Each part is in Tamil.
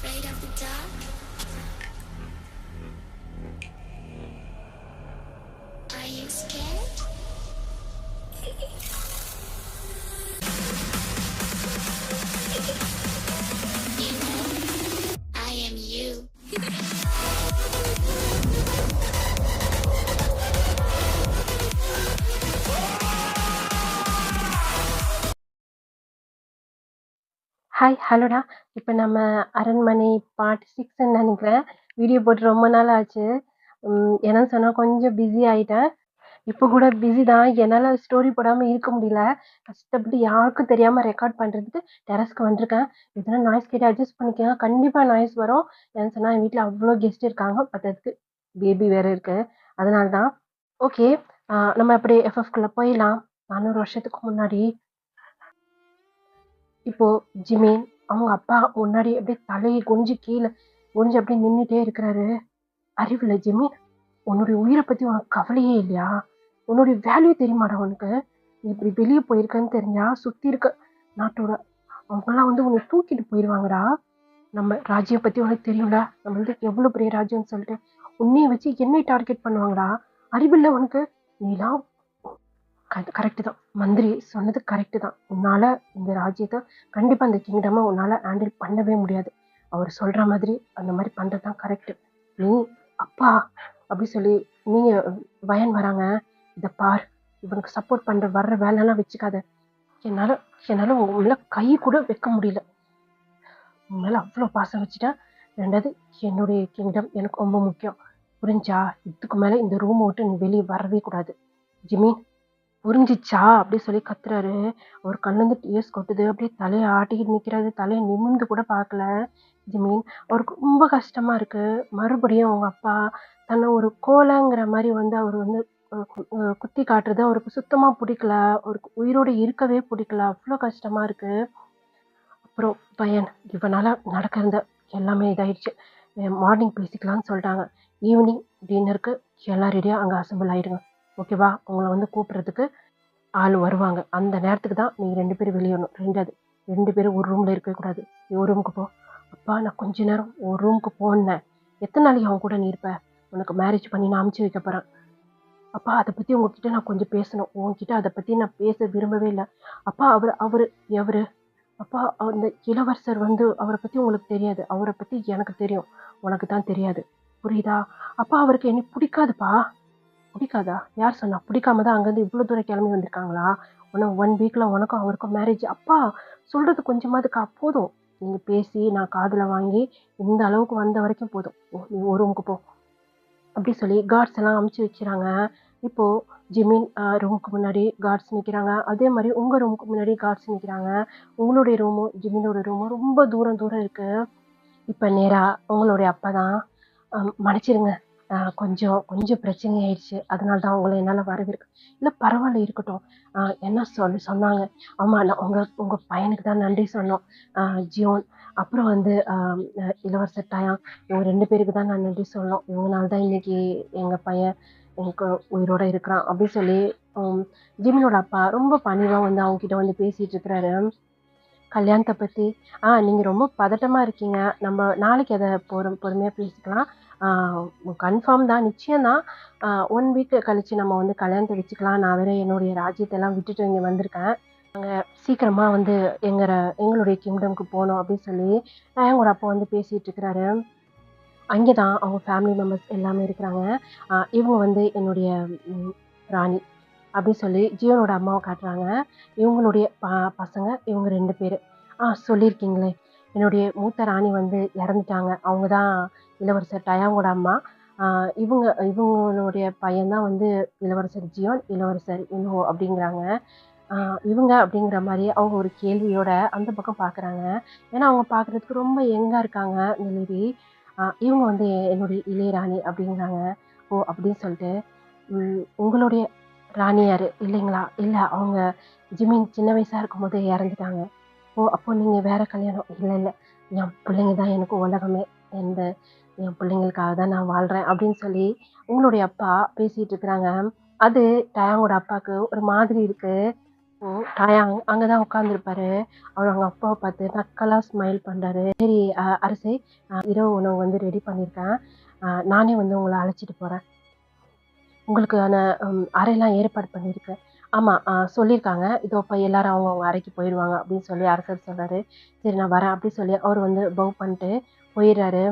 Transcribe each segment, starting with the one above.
afraid of the dark? Are you scared? You know, I am you. Hi ஹலோடா. இப்போ நம்ம அரண்மனை பார்ட் 6ன்னு நினைக்கிறேன். வீடியோ போட்டு ரொம்ப நாள் ஆச்சு. என்னன்னு சொன்னால் கொஞ்சம் பிஸி ஆகிட்டேன். இப்போ கூட பிஸி தான். என்னால் ஸ்டோரி போடாமல் இருக்க முடியல. கஷ்டப்பட்டு யாருக்கும் தெரியாமல் ரெக்கார்ட் பண்ணுறதுக்கு டெரஸ்க்கு வந்திருக்கேன். இதெல்லாம் நாய்ஸ் கேட்டு அட்ஜஸ்ட் பண்ணிக்கோங்க. கண்டிப்பாக நாய்ஸ் வரும். ஏன்னு சொன்னால் என் வீட்டில் அவ்வளோ கெஸ்ட் இருக்காங்க. பத்ததுக்கு பேபி வேறு இருக்குது. அதனால தான். ஓகே, நம்ம அப்படியே எஃப்எஃப்குள்ளே போயிடலாம். 400 வருஷத்துக்கு முன்னாடி இப்போ ஜிமின் அவங்க அப்பா முன்னாடி அப்படியே தலையை குனிஞ்சு கீழே குனிஞ்சு அப்படியே நின்றுட்டே இருக்கிறாரு. அறிவுல ஜிமின், உன்னுடைய உயிரை பத்தி உனக்கு கவலையே இல்லையா? உன்னுடைய வேல்யூ தெரியுமாடா உனக்கு? நீ இப்படி வெளியே போயிருக்கன்னு தெரிஞ்சா சுத்தி இருக்க நாட்டோட அவங்கெல்லாம் வந்து உன்னை தூக்கிட்டு போயிடுவாங்கடா. நம்ம ராஜ்யம் பத்தி உனக்கு தெரியும்டா, நம்ம வந்து எவ்வளவு பெரிய ராஜ்யம்னு சொல்லிட்டு உன்னைய வச்சு என்னை டார்கெட் பண்ணுவாங்கடா. அறிவில்லை உனக்கு? நீலாம் கரெக்டு தான். மந்திரி சொன்னது கரெக்டு தான். உன்னால் இந்த ராஜ்யத்தை கண்டிப்பாக அந்த கிங்டமை உன்னால் ஹேண்டில் பண்ணவே முடியாது. அவர் சொல்கிற மாதிரி அந்த மாதிரி பண்ணுறது தான் கரெக்டு. நீ அப்பா அப்படி சொல்லி நீங்கள் வயன் வராங்க, இதை பார், இவனுக்கு சப்போர்ட் பண்ணுற வர்ற வேலைலாம் வச்சுக்காத. என்னால் உங்க மேலே கை கூட வைக்க முடியல. உன் மேலே அவ்வளோ பாசம் வச்சுட்டேன். ரெண்டாவது, என்னுடைய கிங்டம் எனக்கு ரொம்ப முக்கியம். புரிஞ்சா? இதுக்கு மேலே இந்த ரூமை விட்டு நீ வெளியே வரவே கூடாது. ஜிமி, புரிஞ்சிச்சா அப்படி சொல்லி கத்துறாரு. அவர் கண்ணுந்து டிஎஸ் கொட்டுது. அப்படியே தலையை ஆட்டிக்கிட்டு நிற்கிறாரு. தலையை நிமிர்ந்து கூட பார்க்கல ஜிமீன். அவருக்கு ரொம்ப கஷ்டமா இருக்கு. மறுபடியும் அவங்க அப்பா தன்னை ஒரு கோலைங்கிற மாதிரி வந்து அவர் வந்து குத்தி காட்டுறது அவருக்கு சுத்தமா பிடிக்கல. அவருக்கு உயிரோடு இருக்கவே பிடிக்கல. அவ்வளோ கஷ்டமா இருக்கு. அப்புறம் பையன், இவனால நடக்கிறது எல்லாமே இதாயிடுச்சு. மார்னிங் பேசிக்கலாம்னு சொல்லிட்டாங்க. ஈவினிங் டின்னருக்கு எல்லாம் ரெடியாக அங்கே அசம்பிள் ஆயிடுங்க. ஓகேவா? உங்களை வந்து கூப்பிட்றதுக்கு ஆள் வருவாங்க. அந்த நேரத்துக்கு தான் நீங்கள் 2 பேரும் வெளியேறணும். 2 பேரும் ஒரு ரூமில் இருக்கக்கூடாது. நீ ஒரு ரூமுக்கு போ. அப்பா, நான் கொஞ்ச நேரம் ஒரு ரூமுக்கு போனேன். எத்தனை நாளைக்கு அவன் கூட நீ இருப்ப? உனக்கு மேரேஜ் பண்ணி நான் அமுச்சு வைக்க போகிறேன். அப்பா, அதை பற்றி உங்ககிட்ட நான் கொஞ்சம் பேசணும். உங்ககிட்ட அதை பற்றி நான் பேச விரும்பவே இல்லை. அப்பா, அவர் எவர்? அப்பா, அந்த இளவரசர் வந்து அவரை பற்றி உங்களுக்கு தெரியாது. அவரை பற்றி எனக்கு தெரியும். உனக்கு தான் தெரியாது. புரியுதா? அப்பா, அவருக்கு என்ன பிடிக்காதுப்பா. பிடிக்காதா? யார் சொன்னா? பிடிக்காம தான் அங்கேருந்து இவ்வளோ தூரம் கிளம்பி வந்திருக்காங்களா? உனக்கு 1 வீக்கில் உனக்கும் அவருக்கும் மேரேஜ். அப்பா, சொல்கிறது கொஞ்சமாதுக்கா போதும். நீங்கள் பேசி நான் காதில் வாங்கி இந்த அளவுக்கு வந்த வரைக்கும் போதும். நீ ஒரு ரூமுக்கு போ அப்படி சொல்லி கார்ட்ஸ் எல்லாம் அமுச்சு வச்சுறாங்க. இப்போது ஜிமின் ரூமுக்கு முன்னாடி கார்ட்ஸ் நிற்கிறாங்க. அதே மாதிரி உங்கள் ரூமுக்கு முன்னாடி கார்ட்ஸ் நிற்கிறாங்க. உங்களுடைய ரூமும் ஜிமினோட ரூமும் ரொம்ப தூரம் இருக்குது. இப்போ நேராக உங்களுடைய அப்பா தான், மன்னிச்சிடுங்க, கொஞ்சம் பிரச்சனை ஆயிடுச்சு, அதனால தான் உங்களை என்னால் வரவிருக்கு. இல்லை பரவாயில்ல, இருக்கட்டும். என்ன சொன்னாங்க? ஆமாம், நான் உங்கள் பையனுக்கு தான் நன்றி சொன்னோம். ஜியோன், அப்புறம் வந்து இளவரசர் டயான், இவங்க 2 பேருக்கு தான் நான் நன்றி சொன்னோம். இவங்கனால தான் இன்னைக்கு எங்கள் பையன் எனக்கு உயிரோட இருக்கிறான் அப்படின்னு சொல்லி ஜிமினோட அப்பா ரொம்ப பணிவாக வந்து அவங்ககிட்ட வந்து பேசிகிட்டு இருக்கிறாரு. கல்யாணத்தை பற்றி நீங்கள் ரொம்ப பதட்டமாக இருக்கீங்க. நம்ம நாளைக்கு அதை பொறுமையாக பேசிக்கலாம். கன்ஃபார்ம் தான், நிச்சயம்தான். 1 வீக் கழித்து நம்ம வந்து கல்யாணத்தை வச்சுக்கலாம். நான் வேறு என்னுடைய ராஜ்யத்தெல்லாம் விட்டுட்டு இங்கே வந்திருக்கேன். நாங்கள் சீக்கிரமாக வந்து எங்களுடைய கிங்டம்க்கு போகணும் அப்படின்னு சொல்லி எங்களோட அப்பா வந்து பேசிகிட்டு இருக்கிறாரு. அங்கே தான் அவங்க ஃபேமிலி மெம்பர்ஸ் எல்லாமே இருக்கிறாங்க. இவங்க வந்து என்னுடைய ராணி அப்படி சொல்லி ஜியோனோட அம்மாவை காட்டுறாங்க. இவங்களுடைய பசங்க இவங்க 2 பேர். சொல்லியிருக்கீங்களே, என்னுடைய மூத்த ராணி வந்து இறந்துட்டாங்க. அவங்க தான் இளவரசர் டயாங்கோட அம்மா. இவங்களுடைய பையன்தான் வந்து இளவரசர் ஜியோன், இளவரசர் இன்ஹோ அப்படிங்கிறாங்க. இவங்க அப்படிங்கிற மாதிரி அவங்க ஒரு கேள்வியோட அந்த பக்கம் பார்க்குறாங்க. ஏன்னா அவங்க பார்க்குறதுக்கு ரொம்ப யங்காக இருக்காங்க இந்த லேடி. இவங்க வந்து என்னுடைய இளையராணி அப்படிங்கிறாங்க. ஓ அப்படின்னு சொல்லிட்டு, உங்களுடைய ராணி யாரு இல்லைங்களா? இல்லை, அவங்க ஜிமின் சின்ன வயசாக இருக்கும்போது இறந்துட்டாங்க. ஓ, அப்போ நீங்கள் வேற கல்யாணம்? இல்லை இல்லை, என் பிள்ளைங்க தான் எனக்கு உலகமே. என் பிள்ளைங்களுக்காக தான் நான் வாழ்கிறேன் அப்படின்னு சொல்லி உங்களுடைய அப்பா பேசிகிட்டு இருக்கிறாங்க. அது டயாங்கோட அப்பாவுக்கு ஒரு மாதிரி இருக்குது. ஓ! டயாங் அங்க தான் உட்காந்துருப்பாரு. அவரு அவங்க அப்பாவ பார்த்து நக்கலா ஸ்மைல் பண்றாரு. சரி அரசே இரவு உணவு வந்து ரெடி பண்ணியிருக்கேன். நானே வந்து உங்கள அழைச்சிட்டு போறேன். உங்களுக்கான அறைலாம் ஏற்பாடு பண்ணியிருக்கேன். ஆமா சொல்லியிருக்காங்க. இதோ இப்ப எல்லாரும் அவங்கவங்க அறைக்கு போயிருவாங்க அப்படின்னு சொல்லி அரசர் சொல்றாரு. சரி நான் வரேன் அப்படி சொல்லி அவரு வந்து பவ் பண்ணிட்டு போயிர்றாரு.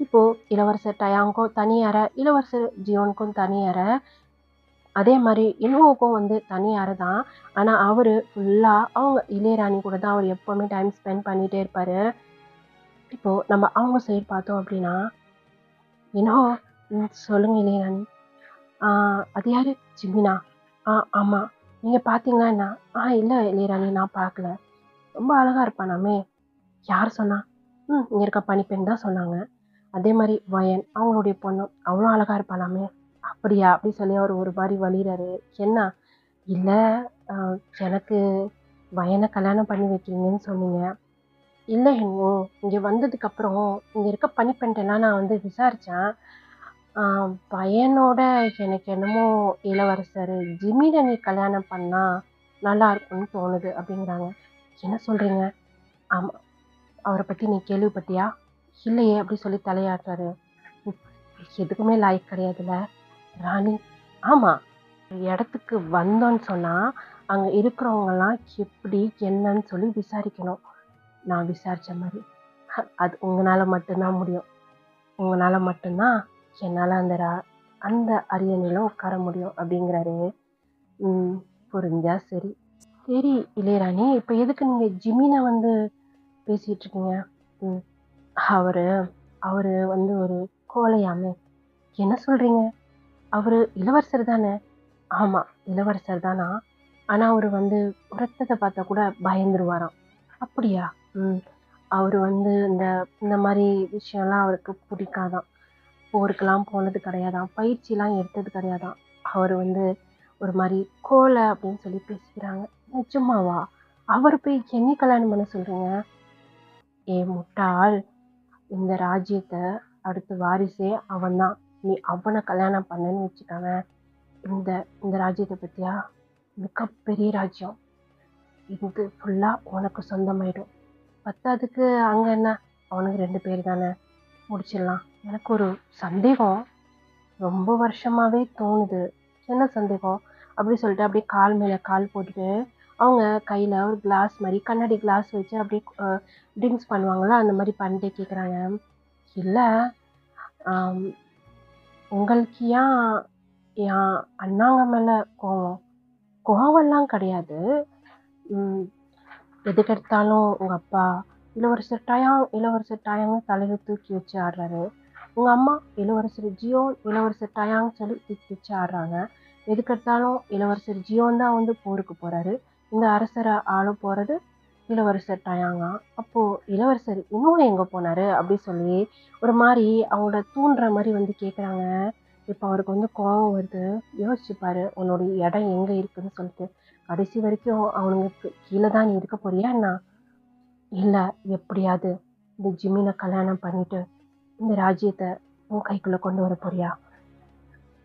இப்போ இளவரசர் டயாங்க்கும் தனி அறை, இளவரசர் ஜியோனுக்கும் தனி அறை. அதே மாரி இன்ஹோவுக்கும் வந்து தனி அறை தான். ஆனா அவரு ஃபுல்லா அவங்க இளையராணி கூட தான் அவரு எப்பவுமே டைம் ஸ்பெண்ட் பண்ணிட்டே இருப்பாரு. இப்போ நம்ம அவங்க சைடு பார்த்தோம் அப்படின்னா, இன்ஹோ சொல்லுங்க இளையராணி. ஆ அது யாரு? ஜிமினா. ஆமா. நீங்க பார்த்தீங்களா என்ன? இல்ல இளையராணி நான் பார்க்கல. ரொம்ப அழகா இருப்பானாமே! யார் சொன்னா? இங்க இருக்க பணிப்பெண் தான் சொன்னாங்க. அதே மாரி வயன் அவங்களுடைய பொண்ணு. அவளும் அழகா இருப்பாளாமே! அப்படியா? அப்படி சொல்லி அவரு ஒரு மாரி வலியறாரு. என்ன? இல்ல அ எனக்கு வயன கல்யாணம் பண்ணி வைக்கிறீங்கன்னு சொன்னீங்க. இல்ல ஹிமு, இங்க வந்ததுக்கப்புறம் இங்க இருக்க பணிப்பெண்ட்டலாம் நான் வந்து விசாரிச்சேன். ஆ பையனோட எனக்கு என்னமோ இளவரசர் ஜிமின நீ கல்யாணம் பண்ணா நல்லா இருக்கும்னு தோணுது அப்படிங்கிறாங்க. என்ன சொல்றீங்க? ஆமா. அவர பத்தி நீ கேள்விப்பட்டியா? இல்லையே அப்படி சொல்லி தலையாட்டுறாரு. ம், எதுக்குமே லாயக்கு கிடையாதுல்ல. ராணி ஆமா. ஒரு இடத்துக்கு வந்தோன்னு சொன்னா, அங்க இருக்கிறவங்கலாம் எப்படி என்னன்னு சொல்லி விசாரிக்கணும். நான் விசாரிச்ச மாரி. அது உங்கனால மட்டும் தான் முடியும். உங்கனால மட்டும் தான் என்னால அந்த அரியணையில உட்கார முடியும் அப்படிங்கிறாரு. ம். புரிஞ்சா சரி. சரி இளையராணி, இப்ப எதுக்கு நீங்க ஜிமின வந்து பேசிட்டு இருக்கீங்க? ம். அவரு அவரு வந்து ஒரு கோழையாமே. என்ன சொல்றீங்க? அவரு இளவரசர் தானே? ஆமா, இளவரசர் தானா? ஆனா அவரு வந்து ரத்தத்த பார்த்தா கூட பயந்துருவாராம். அப்படியா? ம். அவரு வந்து இந்த இந்த மாரி விஷயம்லாம் அவருக்கு பிடிக்காதாம். போருக்கெல்லாம் போனது கிடையாதாம். பயிற்சிலாம் எடுத்தது கிடையாதாம். அவரு வந்து ஒரு மாரி கோழை அப்படின்னு சொல்லி பேசிக்கிறாங்க. நிஜமாவா? அவர போய் என்னைய கல்யாணம் பண்ண சொல்றீங்க? முட்டாள்! இந்த ராஜ்யத்த அடுத்த வாரிசே அவன்தான். நீ அவன கல்யாணம் பண்ணன்னு வச்சுக்கோவேன், இந்த இந்த ராஜ்யத்த பத்தியா? மிகப்பெரிய ராஜ்யம். இது ஃபுல்லா உனக்கு சொந்தமாயிடும். பத்தாததுக்கு அங்க என்ன? அவனுங்க 2 பேர் தானே. முடிச்சிடலாம். எனக்கு ஒரு சந்தேகம். ரொம்ப வருஷமாவே தோணுது. என்ன சந்தேகம்? அப்படி சொல்லிட்டு அப்படியே கால் மேல கால் போட்டுட்டு, அவங்க கையில ஒரு கிளாஸ் மாரி கண்ணாடி கிளாஸ் வச்சு அப்படியே ட்ரிங்க்ஸ் பண்ணுவாங்கல்ல, அந்த மாரி பண்ணிட்டே கேட்குறாங்க. இல்ல, ஆம், உங்களுக்கு என் அண்ணாங்க மேல கோவம்? கோவம்லாம் கிடையாது. ம். எதுக்கெடுத்தாலும் உங்க அப்பா இளவரசர் டயாங்ன்னு தலையில தூக்கி வச்சு ஆடுறாரு. உங்க அம்மா இளவரசர் டயாங்ன்னு சொல்லி தூக்கி வச்சு ஆடுறாங்க. எதுக்கெடுத்தாலும் இளவரசர் ஜியோன் தான் வந்து போருக்கு போறாரு. இந்த அரசர ஆள போறது இளவரசர் டயாங்கா. அப்போ இளவரசர் இன்னும் எங்க போனாரு? அப்படி சொல்லி ஒரு மாரி அவங்கள தூண்டுற மாரி வந்து கேட்குறாங்க. இப்ப அவருக்கு வந்து கோவம் வருது. யோசிச்சு பாரு, உன்னோட இடம் எங்க இருக்குன்னு சொல்லிட்டு. கடைசி வரைக்கும் அவனுங்களுக்கு கீழ தான் நீ இருக்க போறியா என்ன? இல்ல, எப்படியாவது இந்த ஜிமின கல்யாணம் பண்ணிட்டு, இந்த ராஜ்யத்த உன் கைக்குள்ள கொண்டு வர போறியா?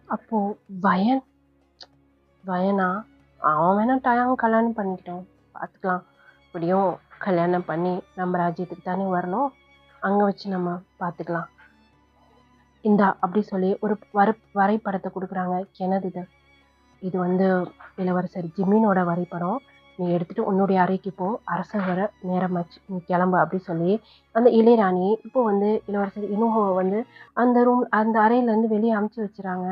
அப்போ வயன் வயனா? அவன் வேணா டயாங்க கல்யாணம் பண்ணிக்கிட்டோம். பார்த்துக்கலாம். எப்படியும் கல்யாணம் பண்ணி நம்ம ராஜ்யத்துக்கு தானே வரணும். அங்க வச்சு நம்ம பார்த்துக்கலாம். இந்தா அப்படி சொல்லி ஒரு வரைபடத்த குடுக்குறாங்க. என்னது இது? இது வந்து இளவரசர் ஜிமினோட வரைபடம். நீ எடுத்துட்டு உன்னுடைய அறைக்கு போ. அரசர் வர நேரமாச்சு. நீ கிளம்பு அப்படி சொல்லி, அந்த இளையராணி இப்போ வந்து இளவரசர் இனோகாவ வந்து அந்த அறையிலேருந்து வெளியே அமுச்சு வச்சுறாங்க.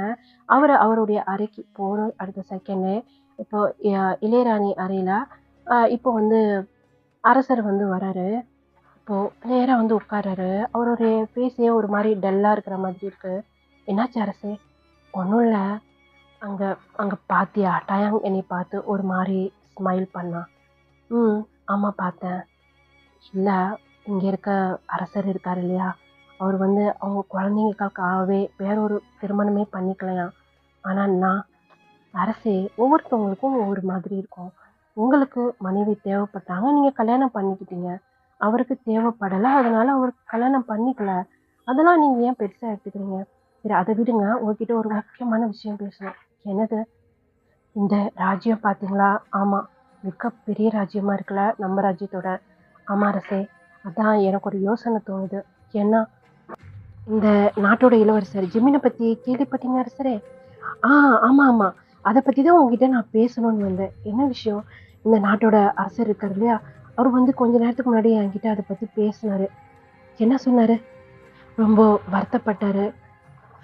அவருடைய அறைக்கு போற அடுத்த செகண்டே இப்போ இளையராணி அறையில இப்போ வந்து அரசர் வந்து வராரு. இப்போ நேரா வந்து உட்கார்றாரு. அவருடைய ஃபேஸே ஒரு மாரி டல்லா இருக்கிற மாதிரி இருக்கு. என்னாச்சு அரசே? ஒண்ணும் இல்ல. அங்க அங்க பாத்தியா? டயாங் என்னைய பார்த்து ஒரு மாரி ஸ்மைல் பண்ணான். ம். ஆமா பார்த்தேன். இல்ல, இங்க இருக்க அரசர் இருக்காரு இல்லையா? அவர் வந்து அவங்க குழந்தைங்களுக்காகவே வேற ஒரு திருமணமே பண்ணிக்கலையாம். ஆனா நான் அரசே ஒவ்வொருத்தவங்களுக்கும் ஒவ்வொரு மாதிரி இருக்கும். உங்களுக்கு மனைவி தேவைப்பட்டாங்க. நீங்க கல்யாணம் பண்ணிக்கிட்டீங்க. அவருக்கு தேவைப்படல. அதனால அவர் கல்யாணம் பண்ணிக்கல. அதெல்லாம் நீங்க ஏன் பெருசா எடுத்துக்கிறீங்க? சரி அத விடுங்க. உங்ககிட்ட ஒரு முக்கியமான விஷயம் பேசணும். என்னது? இந்த ராஜ்யம் பார்த்தீங்களா? ஆமா. மிகப்பெரிய ராஜ்யமா இருக்குல்ல, நம்ம ராஜ்யத்தோட. ஆமா அரசே. அதான் எனக்கு ஒரு யோசனை தோணுது. ஏன்னா, இந்த நாட்டோட இளவரசர் ஜிமின பத்தி கேள்விப்பட்டீங்க அரசரே? ஆ ஆமா, ஆமா. அத பத்தி தான் உங்ககிட்ட நான் பேசணும்னு வந்தேன். என்ன விஷயம்? இந்த நாட்டோட அரசர் இருக்காரு இல்லையா? அவரு வந்து கொஞ்ச நேரத்துக்கு முன்னாடி என்கிட்ட அத பத்தி பேசினாரு. என்ன சொன்னாரு? ரொம்ப வருத்தப்பட்டாரு.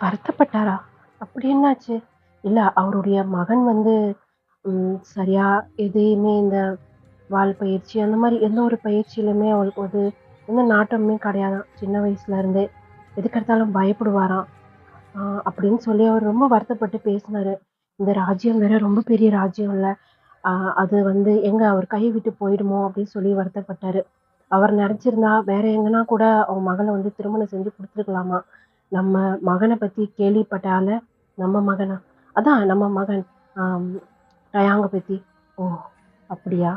வருத்தப்பட்டாரா? அப்படி என்னாச்சு? இல்ல அவருடைய மகன் வந்து சரியா எதையுமே இந்த வால் பயிற்சி அந்த மாரி எந்த ஒரு பயிற்சியிலுமே அவளுக்கு ஒரு எந்த நாட்டமுமே கிடையாதாம். சின்ன வயசுல இருந்தே. எதுக்கெடுத்தாலும் பயப்படுவாராம். ஆ அப்படின்னு சொல்லி அவர் ரொம்ப வருத்தப்பட்டு பேசினாரு. இந்த ராஜ்யம் வேற ரொம்ப பெரிய ராஜ்யம் இல்ல. ஆ அது வந்து எங்க அவர் கைய விட்டு போயிடுமோ அப்படின்னு சொல்லி வருத்தப்பட்டாரு. அவர் நெனச்சிருந்தா வேற எங்கன்னா கூட அவங்க மகள வந்து திருமணம் செஞ்சு குடுத்துருக்கலாமா. நம்ம மகன பத்தி கேள்விப்பட்டால நம்ம மகனா? அதான் நம்ம மகன். ஆம் டயாங்க பத்தி. ஓ! அப்படியா?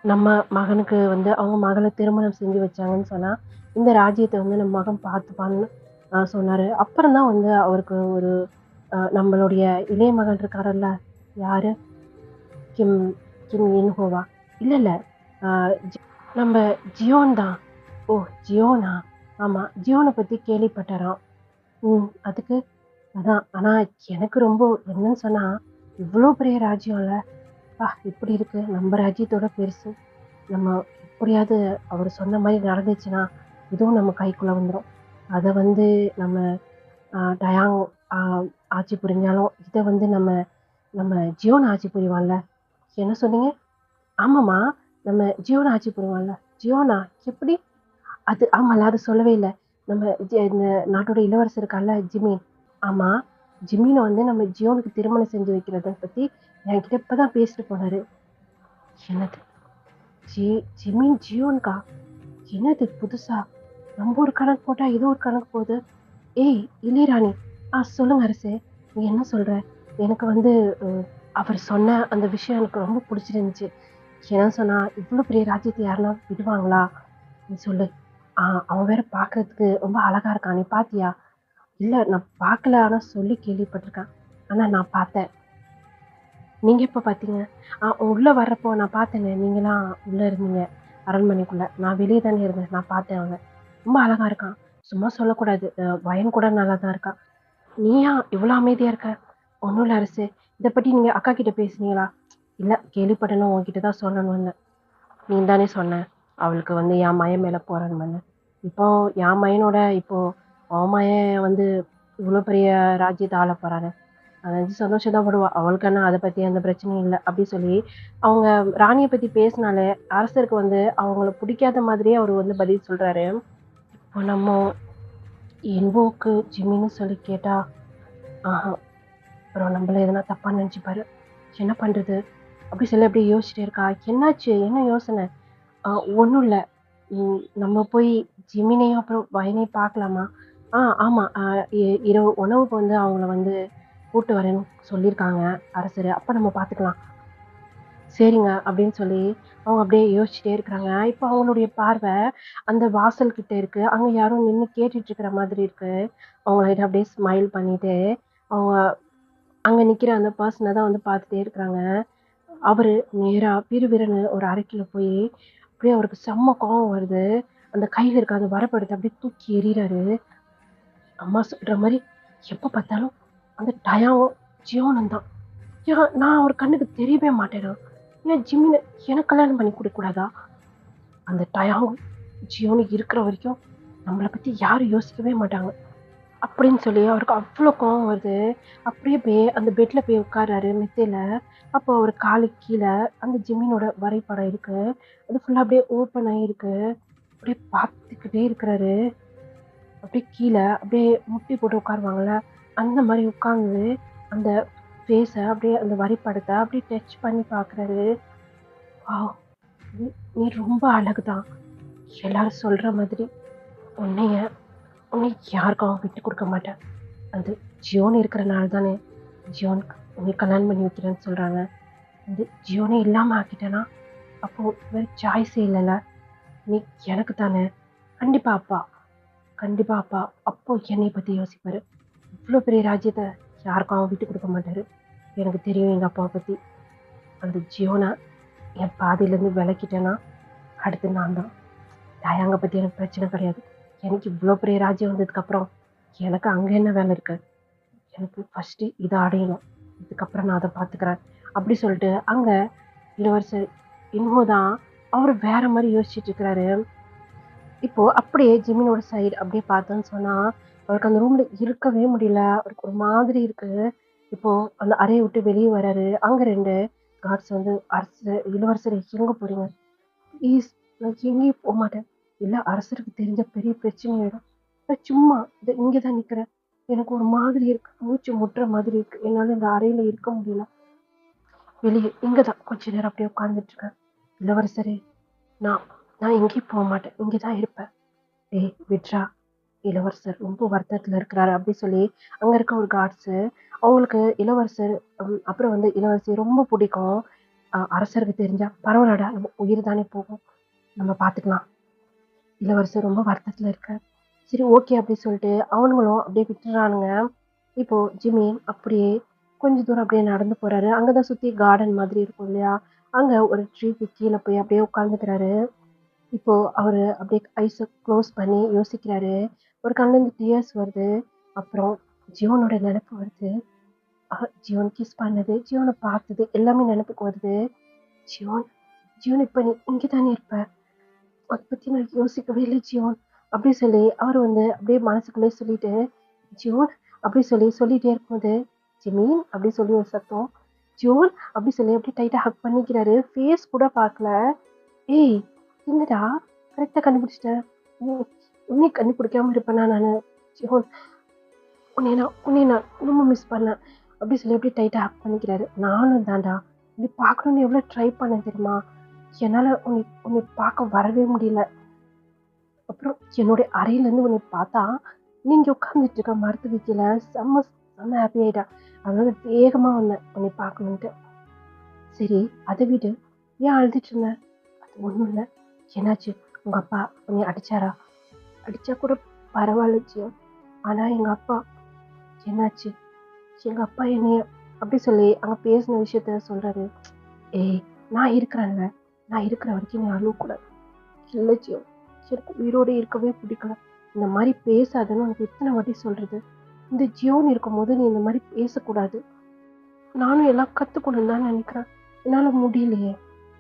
நம்ம மகனுக்கு வந்து அவங்க மகள திருமணம் செஞ்சு வச்சாங்கன்னு சொன்னா, இந்த ராஜ்யத்த வந்து நம்ம மகன் பார்த்துப்பான்னு சொன்னாரு. அப்புறம் தான் வந்து அவருக்கு ஒரு நம்மளுடைய இளைய மகன் இருக்காருல்ல, யாரு? கிம் கிம் இன் ஹோவா? இல்ல, இல்ல. அ ஜி நம்ம ஜியோன் தான். ஓ! ஜியோனா? ஆமா. ஜியோன பத்தி கேள்விப்பட்டாராம். அதுக்கு? அதான். ஆனா எனக்கு ரொம்ப என்னன்னு சொன்னா, இவ்ளோ பெரிய ராஜ்யம்ல. அப்பா! இப்படி இருக்கு. நம்ம ராஜ்யத்தோட பெருசு. நம்ம எப்படியாவது அவரு சொன்ன மாரி நடந்துச்சுன்னா, இதுவும் நம்ம கைக்குள்ள வந்துரும். அத வந்து நம்ம டயாங் ஆ ஆட்சி புரிஞ்சாலும், இத வந்து நம்ம நம்ம ஜியோன் ஆட்சி புரிவான்ல. என்ன சொன்னீங்க? ஆமாம்மா. நம்ம ஜியோன் ஆட்சி புரிவான்ல. ஜியோனா? எப்படி? அது ஆமால்ல. அது சொல்லவே இல்ல. நம்ம இந்த நாட்டோட இளவரசர் இருக்கான்ல, ஜிமீன். ஆமா. ஜிமீன வந்து நம்ம ஜியோனுக்கு திருமணம் செஞ்சு வைக்கிறத பத்தி என்கிட்ட இப்ப தான் பேசிட்டு போனாரு. என்னது? ஜி ஜிமீன் ஜியோனுக்கா? என்னது புதுசா? நம்ம ஒரு கணக்கு போட்டா, இது ஒரு கணக்கு போகுது. ஏய் இளையராணி. சொல்லுங்க அரசே. நீ என்ன சொல்ற? எனக்கு வந்து அ அவர் சொன்ன அந்த விஷயம் எனக்கு ரொம்ப புடிச்சிருந்துச்சு. என்ன சொன்னா, "இவ்ளோ பெரிய ராஜ்யத்த யாருன்னா விடுவாங்களா?" நீ சொல்லு. ஆ அவன் வேற பார்க்கறதுக்கு ரொம்ப அழகா இருக்கான். நீ பார்த்தியா? இல்ல நான் பார்க்கல. ஆனா சொல்லி கேள்விப்பட்டுருக்கேன். ஆனா நான் பார்த்தேன். நீங்க எப்ப பார்த்தீங்க? உள்ள வர்றப்போ நான் பார்த்தேனே. நீங்கலாம் உள்ள இருந்தீங்க. அரண்மனைக்குள்ள. நான் வெளிய தானே இருந்தேன். நான் பார்த்தேன் அவன. ரொம்ப அழகா இருக்கான். சும்மா சொல்லக்கூடாது. பையன் கூட நல்லா தான் இருக்கான். நீ ஏன் இவ்ளோ அமைதியா இருக்க? ஒண்ணும் இல்ல அரசே. இத பத்தி நீங்க அக்கா கிட்ட பேசுனீங்களா? இல்ல கேள்விப்பட்டேன்னு உன்கிட்ட தான் சொல்லணும்னு வந்தேன். நீ தானே சொன்ன. அவளுக்கு வந்து என் மயன் மேல போறான்னு. இப்போ என் மயனோட இப்போ உன் மயன் வந்து இவ்ளோ பெரிய ராஜ்யத்த ஆளப் போறானே. அத நெனச்சு சந்தோஷம் தான் படுவா. அவளுக்கு என்ன அத பத்தி எந்த பிரச்சனையும் இல்ல. அப்டி சொல்லி அவங்க ராணிய பத்தி பேசினாலே அரசருக்கு வந்து அவங்கள பிடிக்காத மாதிரியே அவரு வந்து பதில் சொல்றாரு. இப்போ நம்ம என்வோக்கு ஜிம்மின்னு சொல்லி கேட்டா, ஆஹா அப்புறம் நம்மள எதனா தப்பா நெனச்சுப்பாரு. என்ன பண்றது? அப்டி சொல்லி அப்டியே யோசிச்சுட்டே இருக்கா. என்னாச்சு? என்ன யோசனை? அ ஒண்ணும் இல்ல. நம்ம போய் ஜிமினையும், அப்புறம் வயனையும் பார்க்கலாமா? ஆமா. இரவு உணவுக்கு வந்து அவங்கள வந்து கூட்டு வரேன்னு சொல்லியிருக்காங்க அரசரு. அப்ப நம்ம பார்த்துக்கலாம். சரிங்க அப்படின்னு சொல்லி அவங்க அப்படியே யோசிச்சுட்டே இருக்கிறாங்க. இப்ப அவங்களுடைய பார்வை அந்த வாசல் கிட்ட இருக்கு. அங்க யாரோ நின்னு கேட்டுட்டு இருக்கிற மாதிரி இருக்கு. அவங்ககிட்ட அப்படியே ஸ்மைல் பண்ணிட்டு, அவங்க அங்க நிக்கிற அந்த பெர்சன தான் வந்து பார்த்துட்டே இருக்கிறாங்க. அவரு நேரா விறுவிறுன்னு ஒரு அறைக்குள்ள போய், அப்படியே அவருக்கு செம்ம கோவம் வருது. அந்த கையில இருக்க அந்த வரப்ப எடுத்து அப்படியே தூக்கி எறியறாரு. அம்மா சொல்ற மாரி எப்ப பார்த்தாலும் அந்த டயாவும், ஜியோனும் தான். நான் அவர் கண்ணுக்கு தெரியவே மாட்டேனா? ஏன் ஜிமின எனக்கு கல்யாணம் பண்ணி குடுக்க கூடாதா? அந்த டயாவும், ஜியோனும் இருக்கிற வரைக்கும் நம்மள பத்தி யாரும் யோசிக்கவே மாட்டாங்க. அப்படின்னு சொல்லி அவருக்கு அவ்ளோ கோவம் வருது. அப்படியே அந்த பெட்ல போய் உட்கார்றாரு மெத்தையில. அப்போ அவரு காலுக்கு கீழ அந்த ஜிமினோட வரைபடம் இருக்கு. அது ஃபுல்லா அப்படியே ஓப்பன் ஆயிருக்கு. அப்படியே பார்த்துக்கிட்டே இருக்கிறாரு. அப்படியே கீழ அப்படியே முட்டி போட்டு உட்காருவாங்கல்ல, அந்த மாரி உட்கார்ந்து அந்த ஃபேஸ அப்படியே அந்த வரைபடத்த அப்படியே டச் பண்ணி பார்க்குறாரு. வாவ்! நீ நீ ரொம்ப அழகுதான். எல்லாரும் சொல்ற மாதிரி உன்னைய உன்னை யாருக்காகவும் விட்டுக் குடுக்க மாட்டேன். அது ஜியோன்னு இருக்கிறனால தானே ஜியோனுக்கு உன்னை கல்யாணம் பண்ணி வைக்கிறேன்னு சொல்றாங்க. வந்து ஜியோனே இல்லாம ஆக்கிட்டேனா, அப்போ வேற சாய்ஸே இல்லல்ல. நீ எனக்கு தானே. கண்டிப்பா அப்பா. கண்டிப்பா அப்பா. அப்போ என்னைய பத்தி யோசிப்பாரு. இவ்ளோ பெரிய ராஜ்யத்த யாருக்கும் விட்டுக் குடுக்க மாட்டாரு. எனக்கு தெரியும் எங்கள் அப்பாவை பற்றி. அந்த ஜியோனை என் பாதியிலேருந்து விலக்கிட்டேன்னா அடுத்து நான் தான். தாயாங்க பற்றி எனக்கு பிரச்சனை கிடையாது. எனக்கு இவ்வளோ பெரிய ராஜ்யம் வந்ததுக்கப்புறம் எனக்கு அங்கே என்ன வேலை இருக்கு? எனக்கு ஃபஸ்ட்டு இதை அடையணும், இதுக்கப்புறம் நான் அதை பார்த்துக்கிறேன் அப்படி சொல்லிட்டு அங்கே இளவரசர் இன்ஹோ தான் அவர் வேற மாதிரி யோசிச்சுட்டு இருக்கிறாரு. இப்போ அப்படியே ஜிமினோட சைடு அப்படியே பார்த்தோன்னு சொன்னா அவருக்கு அந்த ரூம்ல இருக்கவே முடியல. அவருக்கு ஒரு மாதிரி இருக்கு. இப்போ அந்த அறையை விட்டு வெளியே வராரு. அங்க 2 கார்ட்ஸ் வந்து இளவரசர் எங்க போறீங்க? ப்ளீஸ், நான் எங்கேயும் போக மாட்டேன். இல்ல அரசருக்கு தெரிஞ்ச பெரிய பிரச்சனை ஆயிடும். நான் சும்மா இங்கே தான் நிக்கிறேன். எனக்கு ஒரு மாதிரி இருக்கு, மூச்சு முட்டுற மாதிரி இருக்கு. என்னால இந்த அறையில இருக்க முடியல. வெளியே இங்கதான் கொஞ்ச நேரம் அப்படியே உட்கார்ந்துட்டு இருக்கேன். இளவரசரே, நான் நான் எங்கேயும் போக மாட்டேன், இங்கதான் இருப்பேன். ஏய் விட்ரா, இளவரசர் ரொம்ப வருத்தத்துல இருக்கிறாரு அப்படி சொல்லி அங்க இருக்க ஒரு கார்ட்ஸ் அவங்களுக்கு இளவரசர் அப்புறம் வந்து இளவரசி ரொம்ப பிடிக்கும். அரசருக்கு தெரிஞ்சா பரவாயில்லடா, நம்ம உயிர் தானே போகும், நம்ம பார்த்துக்கலாம். இளவரசர் ரொம்ப வருத்தத்துல இருக்கார். சரி ஓகே அப்படி சொல்லிட்டு அவனுங்களும் அப்படியே விட்டுறானுங்க. இப்போ ஜிமி அப்படியே கொஞ்ச தூரம் அப்படியே நடந்து போறாரு. அங்கதான் சுத்தி கார்டன் மாதிரி இருக்கும் இல்லையா, அங்க ஒரு ட்ரீக்கு கீழே போய் அப்படியே உட்காந்துக்கிறாரு. இப்போ அவரு அப்படியே ஐஸை க்ளோஸ் பண்ணி யோசிக்கிறாரு. ஒரு கண்ணுலேருந்து டியர்ஸ் வருது. அப்புறம் ஜியோனோட நினைப்பு வருது. ஜியோன் கிஸ் பண்ணது, ஜியோனை பார்த்தது எல்லாமே நினைப்புக்கு வருது. ஜியோன், ஜியோன் இப்போ நீ இங்கே தானே இருப்ப, அதை பற்றி நான் யோசிக்கவே இல்லை ஜியோன் அப்படி சொல்லி அவர் வந்து அப்படியே மனசுக்குள்ளே சொல்லிட்டு ஜியோன் அப்படி சொல்லிட்டே இருக்கும்போது ஜிமீன் அப்படி சொல்லி ஒரு சத்தம். ஜியோன் அப்படி சொல்லி அப்படியே டைட்டாக ஹக் பண்ணிக்கிறாரு. ஃபேஸ் கூட பார்க்கல. ஏய் என்னடா, கரெக்டாக கண்டுபிடிச்சிட்டேன். உன்னை கண்டுபிடிக்காம இருப்பேனா நான்? ஜியோன், உன்னை நான் ரொம்ப மிஸ் பண்ணேன் அப்படி சொல்லி அப்படியே டைட்டாக ஹக் பண்ணிக்கிறாரு. நானும் தான்டா, இப்படி பார்க்கணுன்னு எவ்வளோ ட்ரை பண்ணேன் தெரியுமா, என்னால் உன்னை பார்க்க வரவே முடியல. அப்புறம் என்னுடைய அறையிலேருந்து உன்னை பார்த்தா நீங்கள் உட்காந்துட்டு இருக்க மரத்துக்கு கீழே செம்ம செம்ம ஹாப்பி ஆகிட்டா. அதனால வேகமாக வந்தேன் உன்னை பார்க்கணுன்ட்டு. சரி அதை விடு, ஏன் அழுதுட்டு இருந்தேன்? அது ஒன்றும் இல்லை. என்னாச்சு, உங்கள் அப்பா உன்னை அடிச்சாரா? அடித்தா கூட பரவாயில்ல ஜியோ, ஆனால் எங்கள் அப்பா என்னாச்சு? எங்கள் அப்பா என்னைய அப்படி சொல்லி அங்கே பேசின விஷயத்த சொல்கிறாரு. ஏய் நான் இருக்கிறேன்ல, நான் இருக்கிற வரைக்கும் நீ அழுவக்கூடாது. இல்லை ஜியோ, எனக்கு உயிரோடு இருக்கவே பிடிக்கல. இந்த மாதிரி பேசாதுன்னு உனக்கு எத்தனை வாட்டி சொல்கிறது? இந்த ஜியோன்னு இருக்கும்போது நீ இந்த மாதிரி பேசக்கூடாது. நானும் எல்லாம் கற்றுக்கணும்னு தான் நினைக்கிறேன், என்னால் முடியலையே.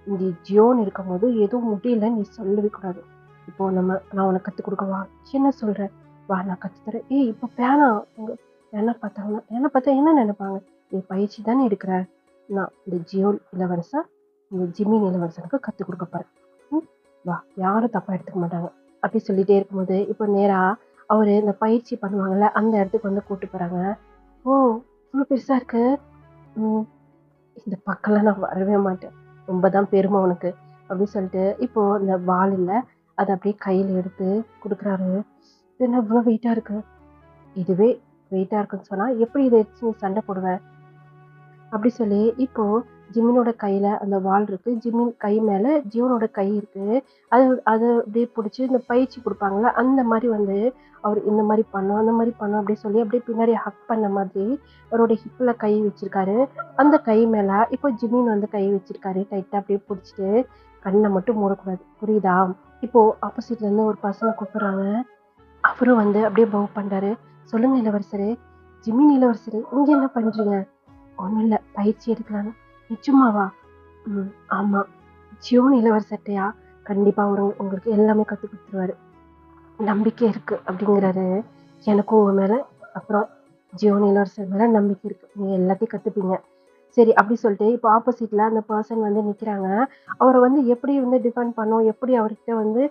இந்த ஜியோன்னு இருக்கும் போது எதுவும் முடியல நீ சொல்லவே கூடாது. இப்போ நான் உனக்கு கற்றுக் கொடுக்கவா? என்ன சொல்கிறேன், வா நான் கற்றுத்தரேன். ஏய் இப்போ வேணாம், உங்கள் என்ன பார்த்தா என்ன நினைப்பாங்க? நீ பயிற்சி தானே எடுக்கிற. நான் இந்த ஜியோ இளவரசன் இந்த ஜிமின் இளவரசனுக்கு கற்றுக் கொடுக்க போகிறேன். வா, யாரும் தப்பாக எடுத்துக்க மாட்டாங்க அப்படி சொல்லிகிட்டே இருக்கும்போது இப்போ நேராக அவர் இந்த பயிற்சி பண்ணுவாங்கள்ல அந்த இடத்துக்கு வந்து கூப்பிட்டு போகிறாங்க. ஓ இவ்வளோ பெருசாக இருக்கு, இந்த பக்கம்லாம் நான் வரவே மாட்டேன், ரொம்ப தான் பெருமை உனக்கு அப்படின்னு சொல்லிட்டு இப்போ இந்த வால் இல்லை அதை அப்படியே கையில் எடுத்து கொடுக்குறாரு. இது என்ன இவ்வளோ வெயிட்டாக இருக்கு? இதுவே வெயிட்டாக இருக்குன்னு சொன்னால் எப்படி இதை வச்சு நீ சண்டை போடுவேன் அப்படி சொல்லி இப்போ ஜிமினோட கையில் அந்த வால் இருக்கு, ஜிமின் கை மேலே ஜியோனோட கை இருக்கு. அதை அப்படியே பிடிச்சி இந்த பயிற்சி கொடுப்பாங்களா அந்த மாதிரி வந்து அவர் இந்த மாதிரி பண்ணோம் அந்த மாதிரி பண்ணோம் அப்படி சொல்லி அப்படியே பின்னாடி ஹக் பண்ண மாதிரி அவரோட ஹிப்பில் கை வச்சிருக்காரு. அந்த கை மேலே இப்போ ஜிமின் வந்து கை வச்சிருக்காரு. டைட்டாக அப்படியே பிடிச்சிட்டு கண்ணை மட்டும் மூடக்கூடாது, புரியுதா? இப்போ ஆப்போசிட்லேருந்து ஒரு பசங்க கூப்பிட்றாங்க. அவரும் வந்து அப்படியே பவ் பண்ணுறாரு. சொல்லுங்க இளவரசரே. ஜிமின் இளவரசரே, இங்கே என்ன பண்ணுறீங்க? ஒன்றும் இல்லை, பயிற்சி எடுக்கலான்னு. நிச்சயமாவா? ஆமாம், ஜியோன் இளவரசர்கிட்டயா கண்டிப்பாக உங்களுக்கு எல்லாமே கற்றுக் கொடுத்துருவாரு, நம்பிக்கை இருக்குது அப்படிங்கிறாரு. எனக்கும் உங்கள் மேலே அப்புறம் ஜியோன் இளவரசர் மேலே நம்பிக்கை இருக்குது, நீங்கள் எல்லாத்தையும் கற்றுப்பீங்க. சரி அப்படி சொல்லிட்டு இப்போ ஆப்போசிட்டில் அந்த பர்சன் வந்து நிற்கிறாங்க. அவரை வந்து எப்படி வந்து டிஃபெண்ட் பண்ணணும், எப்படி அவர்கிட்ட வந்து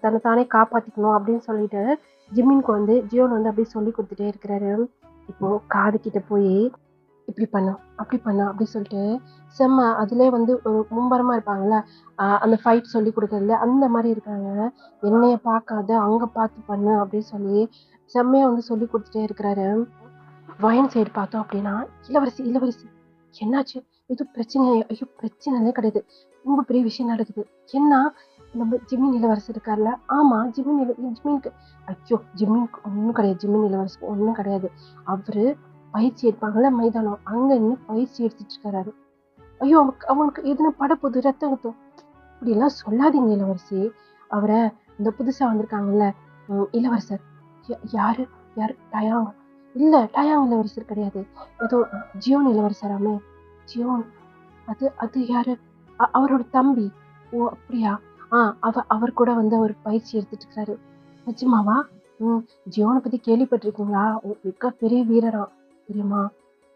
தன்னை தானே காப்பாற்றிக்கணும் அப்படின்னு சொல்லிட்டு ஜிமின்க்கு வந்து ஜியோன் வந்து அப்படியே சொல்லி கொடுத்துட்டே இருக்கிறாரு. இப்போ காது கிட்ட போய் இப்படி பண்ணும் அப்படி பண்ணும் அப்படி சொல்லிட்டு செம்ம அதுலேயே வந்து ஒரு மும்பரமாக இருப்பாங்கல்ல, அந்த ஃபைட் சொல்லி கொடுக்குறதுல அந்த மாதிரி இருக்காங்க. என்னைய பார்க்காத அங்கே பார்த்து பண்ணு அப்படின்னு சொல்லி செம்மையாக வந்து சொல்லி கொடுத்துட்டே இருக்கிறாரு. வயன் சைடு பார்த்தோம் அப்படின்னா இளவரசி என்னாச்சு, எதுவும் பிரச்சனையா? ஐயோ பிரச்சனையே கிடையாது, ரொம்ப பெரிய விஷயம் நடக்குது. என்ன, நம்ம ஜிமின் இளவரசர் இருக்கார்ல, ஆமாம் ஜிமினுக்கு ஐயோ ஜிமினுக்கு ஒன்றும் கிடையாது, ஜிமின் இளவரசருக்கு ஒன்றும் கிடையாது. அவரு பயிற்சி எடுப்பாங்கல்ல மைதானம், அங்க நின்னு பயிற்சி எடுத்துட்டு இருக்காரு. ஐயோ! அவனுக்கு எதுனா படப்போது, ரத்தம் ஊத்தும். இப்படிலாம் சொல்லாதீங்க இளவரசி. அவர இந்த புதுசா வந்திருக்காங்கல்ல, இளவரசர். யாரு? யாரு? டயாங். இல்ல, டயாங் இளவரசர் கிடையாது. ஏதோ ஜியோன் இளவரசராமே. ஜியோன். அது அது யாரு? அவரோட தம்பி. ஓ! அப்படியா? ஆ அவர் கூட வந்து அவர் பயிற்சி எடுத்துட்டு இருக்காரு. நிஜமாவா? ம். ஜியோன பத்தி கேள்விப்பட்டிருக்கீங்களா? மிகப்பெரிய வீரராம். தெரியுமா?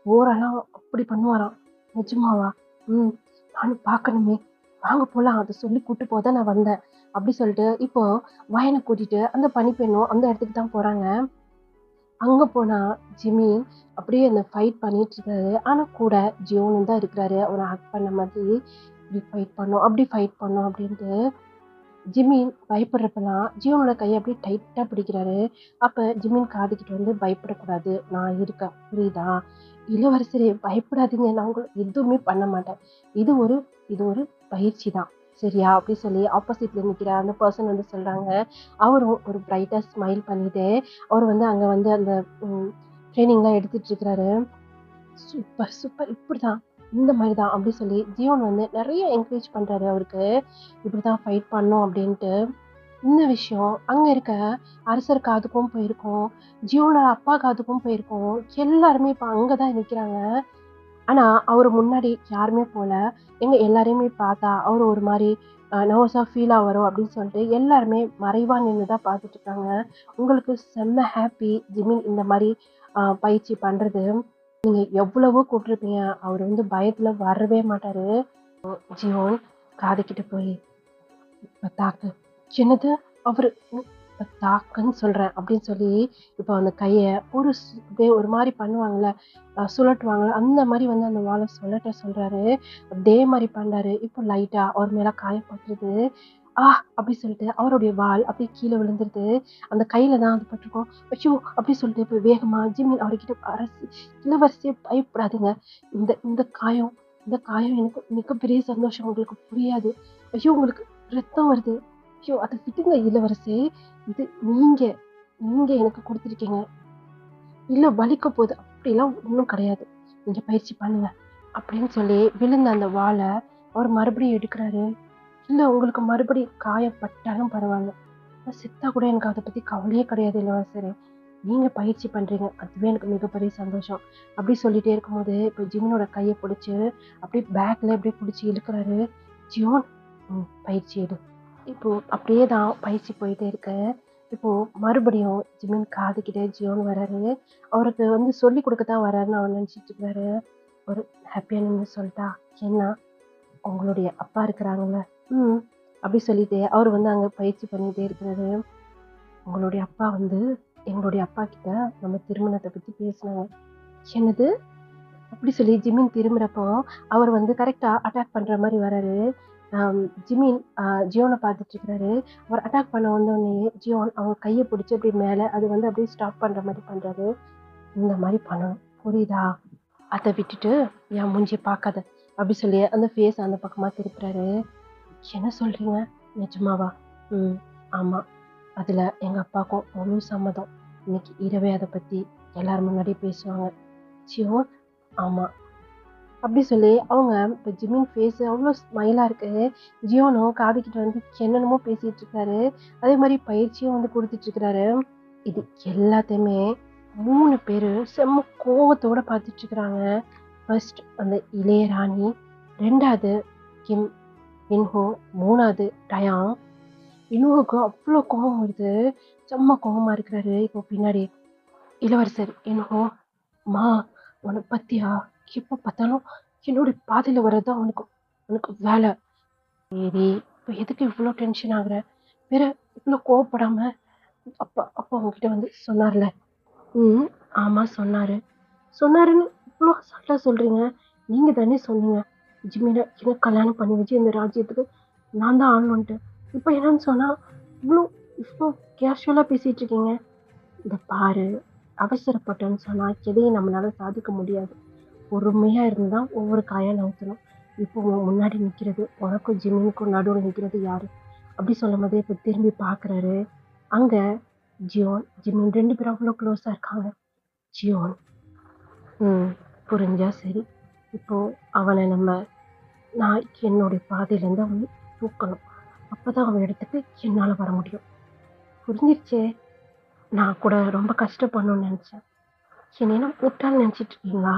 போரெல்லாம் அப்படி பண்ணுவாராம். நிஜமாவா? ம். நானும் பார்க்கணுமே. வாங்க போலாம். அத சொல்லி கூட்டு போக தான் நான் வந்தேன். அப்படி சொல்லிட்டு இப்போ வயன கூட்டிட்டு அந்த பணிப்பெண்ணும் அந்த இடத்துக்கு தான் போறாங்க. அங்க போனா ஜிம்மி அப்படியே அந்த ஃபைட் பண்ணிட்டு இருக்காரு. ஆனா கூட ஜியோனும் தான் இருக்கிறாரு. அவர ஹக் பண்ண மாதிரி இப்படி ஃபைட் பண்ணோம், அப்படி ஃபைட் பண்ணோம் அப்படின்ட்டு ஜிமின் பயப்படுறப்பலாம் ஜியோனோட கையை அப்படியே டைட்டா பிடிக்கிறாரு. அப்ப ஜிமின் காதுகிட்ட வந்து பயப்படக்கூடாது, நான் இருக்கேன் புரியுதா? இளவரசரே பயப்படாதீங்க, நான் உங்களை எதுவுமே பண்ண மாட்டேன். இது ஒரு இது ஒரு பயிற்சி தான், சரியா? அப்படி சொல்லி ஆப்போசிட்ல நிக்கிற அந்த பர்சன் வந்து சொல்றாங்க. அவரும் ஒரு பிரைட்டா ஸ்மைல் பண்ணிட்டு அவர் வந்து அங்க வந்து அந்த ட்ரைனிங்லாம் எடுத்துட்டு இருக்கிறாரு. Super, super. இப்படிதான். இந்த மாரி தான் அப்படி சொல்லி ஜியோன் வந்து நெறைய என்கரேஜ் பண்றாரு அவருக்கு. இப்படிதான் ஃபைட் பண்ணணும் அப்படின்ட்டு. இந்த விஷயம் அங்க இருக்க அரசர் காதுக்கும் போயிருக்கும். ஜியோனோட அப்பா காதுக்கும் போயிருக்கும். எல்லாருமே இப்ப அங்க தான் நிக்கிறாங்க. ஆனா, அவரு முன்னாடி யாருமே போல. எங்க எல்லாரையுமே பார்த்தா, அவரு ஒரு மாரி நர்வஸா ஃபீலா வரும் அப்படின்னு சொல்லிட்டு எல்லாருமே மறைவா நின்னு தான் பார்த்துட்டு இருக்காங்க. உங்களுக்கு செம்ம ஹாப்பி ஜிமின் இந்த மாரி பயிற்சி பண்றது. நீங்க எவ்வளவோ கூப்ட்டுருப்பீங்க. அவரு வந்து பயத்துல வரவே மாட்டாரு. ஜியோன் காதுகிட்ட போய், "இப்ப தாக்கு." "என்னது?" அவரு "இப்ப தாக்குன்னு சொல்றேன்." அப்படின்னு சொல்லி, இப்ப அந்த கைய ஒரு அப்படியே ஒரு மாரி பண்ணுவாங்கல்ல, சுழட்டுவாங்கல்ல, அந்த மாரி வந்து அந்த வாள சுழட்ட சொல்றாரு. அதே மாரி பண்றாரு. இப்போ லைட்டா அவர் மேல காயப்பட்டுருது. "ஆ!" அப்படி சொல்லிட்டு அவருடைய வாள் அப்படியே கீழ விழுந்துருது. அந்த கையில தான் அது பட்டுருக்கும். "ஐயோ!" அப்படி சொல்லிட்டு இப்ப வேகமா ஜிமின் அவர்கிட்ட அரசி, "இளவரசியே பயப்படாதீங்க. இந்த இந்த காயம் இந்த காயம் எனக்கு மிகப்பெரிய சந்தோஷம். உங்களுக்கு புரியாது. ஐயோ! உங்களுக்கு ரத்தம் வருது. ஐயோ! அத விடுங்க இளவரசே. இது நீங்க நீங்க எனக்கு குடுத்துருக்கீங்க. இல்ல வலிக்க போது. அப்படிலாம் ஒண்ணும் கிடையாது. நீங்க பயிற்சி பண்ணுங்க." அப்படின்னு சொல்லி விழுந்த அந்த வாள அவர் மறுபடியும் எடுக்குறாரு. "இல்ல உங்களுக்கு மறுபடி காயப்பட்டாலும் பரவால்ல. நான் செத்தா கூட எனக்கு அத பத்தி கவலையே கிடையாது இளவரசரே. நீங்க பயிற்சி பண்றீங்க. அதுவே எனக்கு மிகப்பெரிய சந்தோஷம்." அப்படி சொல்லிட்டே இருக்கும்போது, இப்ப ஜிமினோட கைய புடிச்சு அப்படியே பேக்ல அப்படியே புடிச்சு இழுக்குறாரு. "ஜியோன், பயிற்சி எடு." இப்போ அப்படியே தான் பயிற்சி போயிட்டே இருக்கு. இப்போ மறுபடியும் ஜிமின் காதுகிட்ட ஜியோன் வராரு. அவருக்கு வந்து சொல்லிக் குடுக்க தான் வராருன்னு அவர் நினைச்சிட்டு இருக்காரு. ஒரு ஹாப்பியா நின்னு சொல்ட்டா, "என்ன உங்களுடைய அப்பா இருக்கிறாங்கல்ல?" ம். அப்படி சொல்லிட்டு அவரு வந்து அங்க பயிற்சி பண்ணிட்டே இருக்கிறாரு. "உங்களுடைய அப்பா வந்து எங்களுடைய அப்பா கிட்ட நம்ம திருமணத்த பத்தி பேசுனாங்க." "என்னது?" அப்படி சொல்லி ஜிமின் திரும்புறப்போ, அவர் வந்து கரெக்ட்டா அட்டாக் பண்ற மாரி வராரு. ஜிமின் ஜியோன பார்த்துட்டு இருக்கிறாரு. அவர் அட்டாக் பண்ண வந்தோனயே, ஜியோன் அவங்க கைய பிடிச்சு அப்படியே மேல அது வந்து அப்படியே ஸ்டாப் பண்ற மாரி பண்றாரு. "இந்த மாரி பண்ணணும். புரியுதா? அத விட்டுட்டு என் மூஞ்சிய பார்க்காத." அப்படி சொல்லி அந்த ஃபேஸ அந்த பக்கமா திருப்புறாரு. "என்ன சொல்றீங்க? நிஜமாவா?" "ம். ஆமா. அதுல எங்க அப்பாவுக்கும் முழு சம்மதம். இன்னைக்கு இரவே அத பத்தி எல்லார் முன்னாடியும் பேசுவாங்க." "ஜியோன்?" "ஆமா." அப்படி சொல்லி அவங்க இப்ப ஜிமின் ஃபேஸ் அவ்ளோ ஸ்மைலா இருக்கு. ஜியோனும் காதுகிட்ட வந்து என்னென்னமோ பேசிட்டு இருக்காரு. அதே மாரி பயிற்சியும் வந்து குடுத்துட்டு இருக்கிறாரு. இது எல்லாத்தையுமே 3 பேரு செம்ம கோவத்தோட பார்த்துட்டு இருக்கிறாங்க. ஃபர்ஸ்ட் அந்த இளையராணி, 2வது கிம் மின்ஹோ, 3வது டயான். இன்ஹோக்கு அவ்ளோ கோவம் வருது. செம்ம கோவமா இருக்கிறாரு. இப்போ பின்னாடி இளவரசர் இன்ஹோ, "அம்மா உன்ன பாத்தியா? எப்ப பார்த்தாலும் என்னோட பாதையில வர்றது தான் உனக்கு உனக்கு வேல. சரி, இப்ப எதுக்கு இவ்ளோ டென்ஷன் ஆகுற? வேற இவ்ளோ கோவப்படாம." அப்பா அப்பா உன்கிட்ட வந்து சொன்னார்ல. ம். ஆமா சொன்னாரு. சொன்னாருன்னு இவ்ளோ அசால்ட்டா சொல்றீங்க. நீங்க தானே சொன்னீங்க, ஜிமின எனக்கு கல்யாணம் பண்ணி வச்சு இந்த ராஜ்யத்துக்கு நான் தான் ஆளணுன்ட்டு. இப்ப என்னன்னு சொன்னா, இவ்ளோ இவ்ளோ கேஷுவலா பேசிட்டு இருக்கீங்க. இத பாரு, அவசரப்பட்டோம்ன்னு சொன்னா எதையும் நம்மளால சாதிக்க முடியாது. பொறுமையா இருந்து தான் ஒவ்வொரு காயா நவுத்தணும். இப்போ உன் முன்னாடி நிக்கிறது, உனக்கும் ஜிமினுக்கும் நடுவுல நிக்கிறது யாரு? அப்படி சொல்லும்போதே இப்ப திரும்பி பார்க்குறாரு. அங்க ஜியோன், ஜிமின் 2 பேரும் அவ்ளோ க்ளோஸா இருக்காங்க. ஜியோன், ம். புரிஞ்சா சரி. இப்போ அவன நான் என்னுடைய பாதையிலேருந்து அவன தூக்கணும். அப்பதான் அவன் இடத்துக்கு என்னால வர முடியும். புரிஞ்சிருச்சே! நான் கூட ரொம்ப கஷ்டப்படணும்னு நெனச்சேன். என்னை என்ன முட்டாள்ன்னு நெனச்சிட்டு இருக்கீங்களா?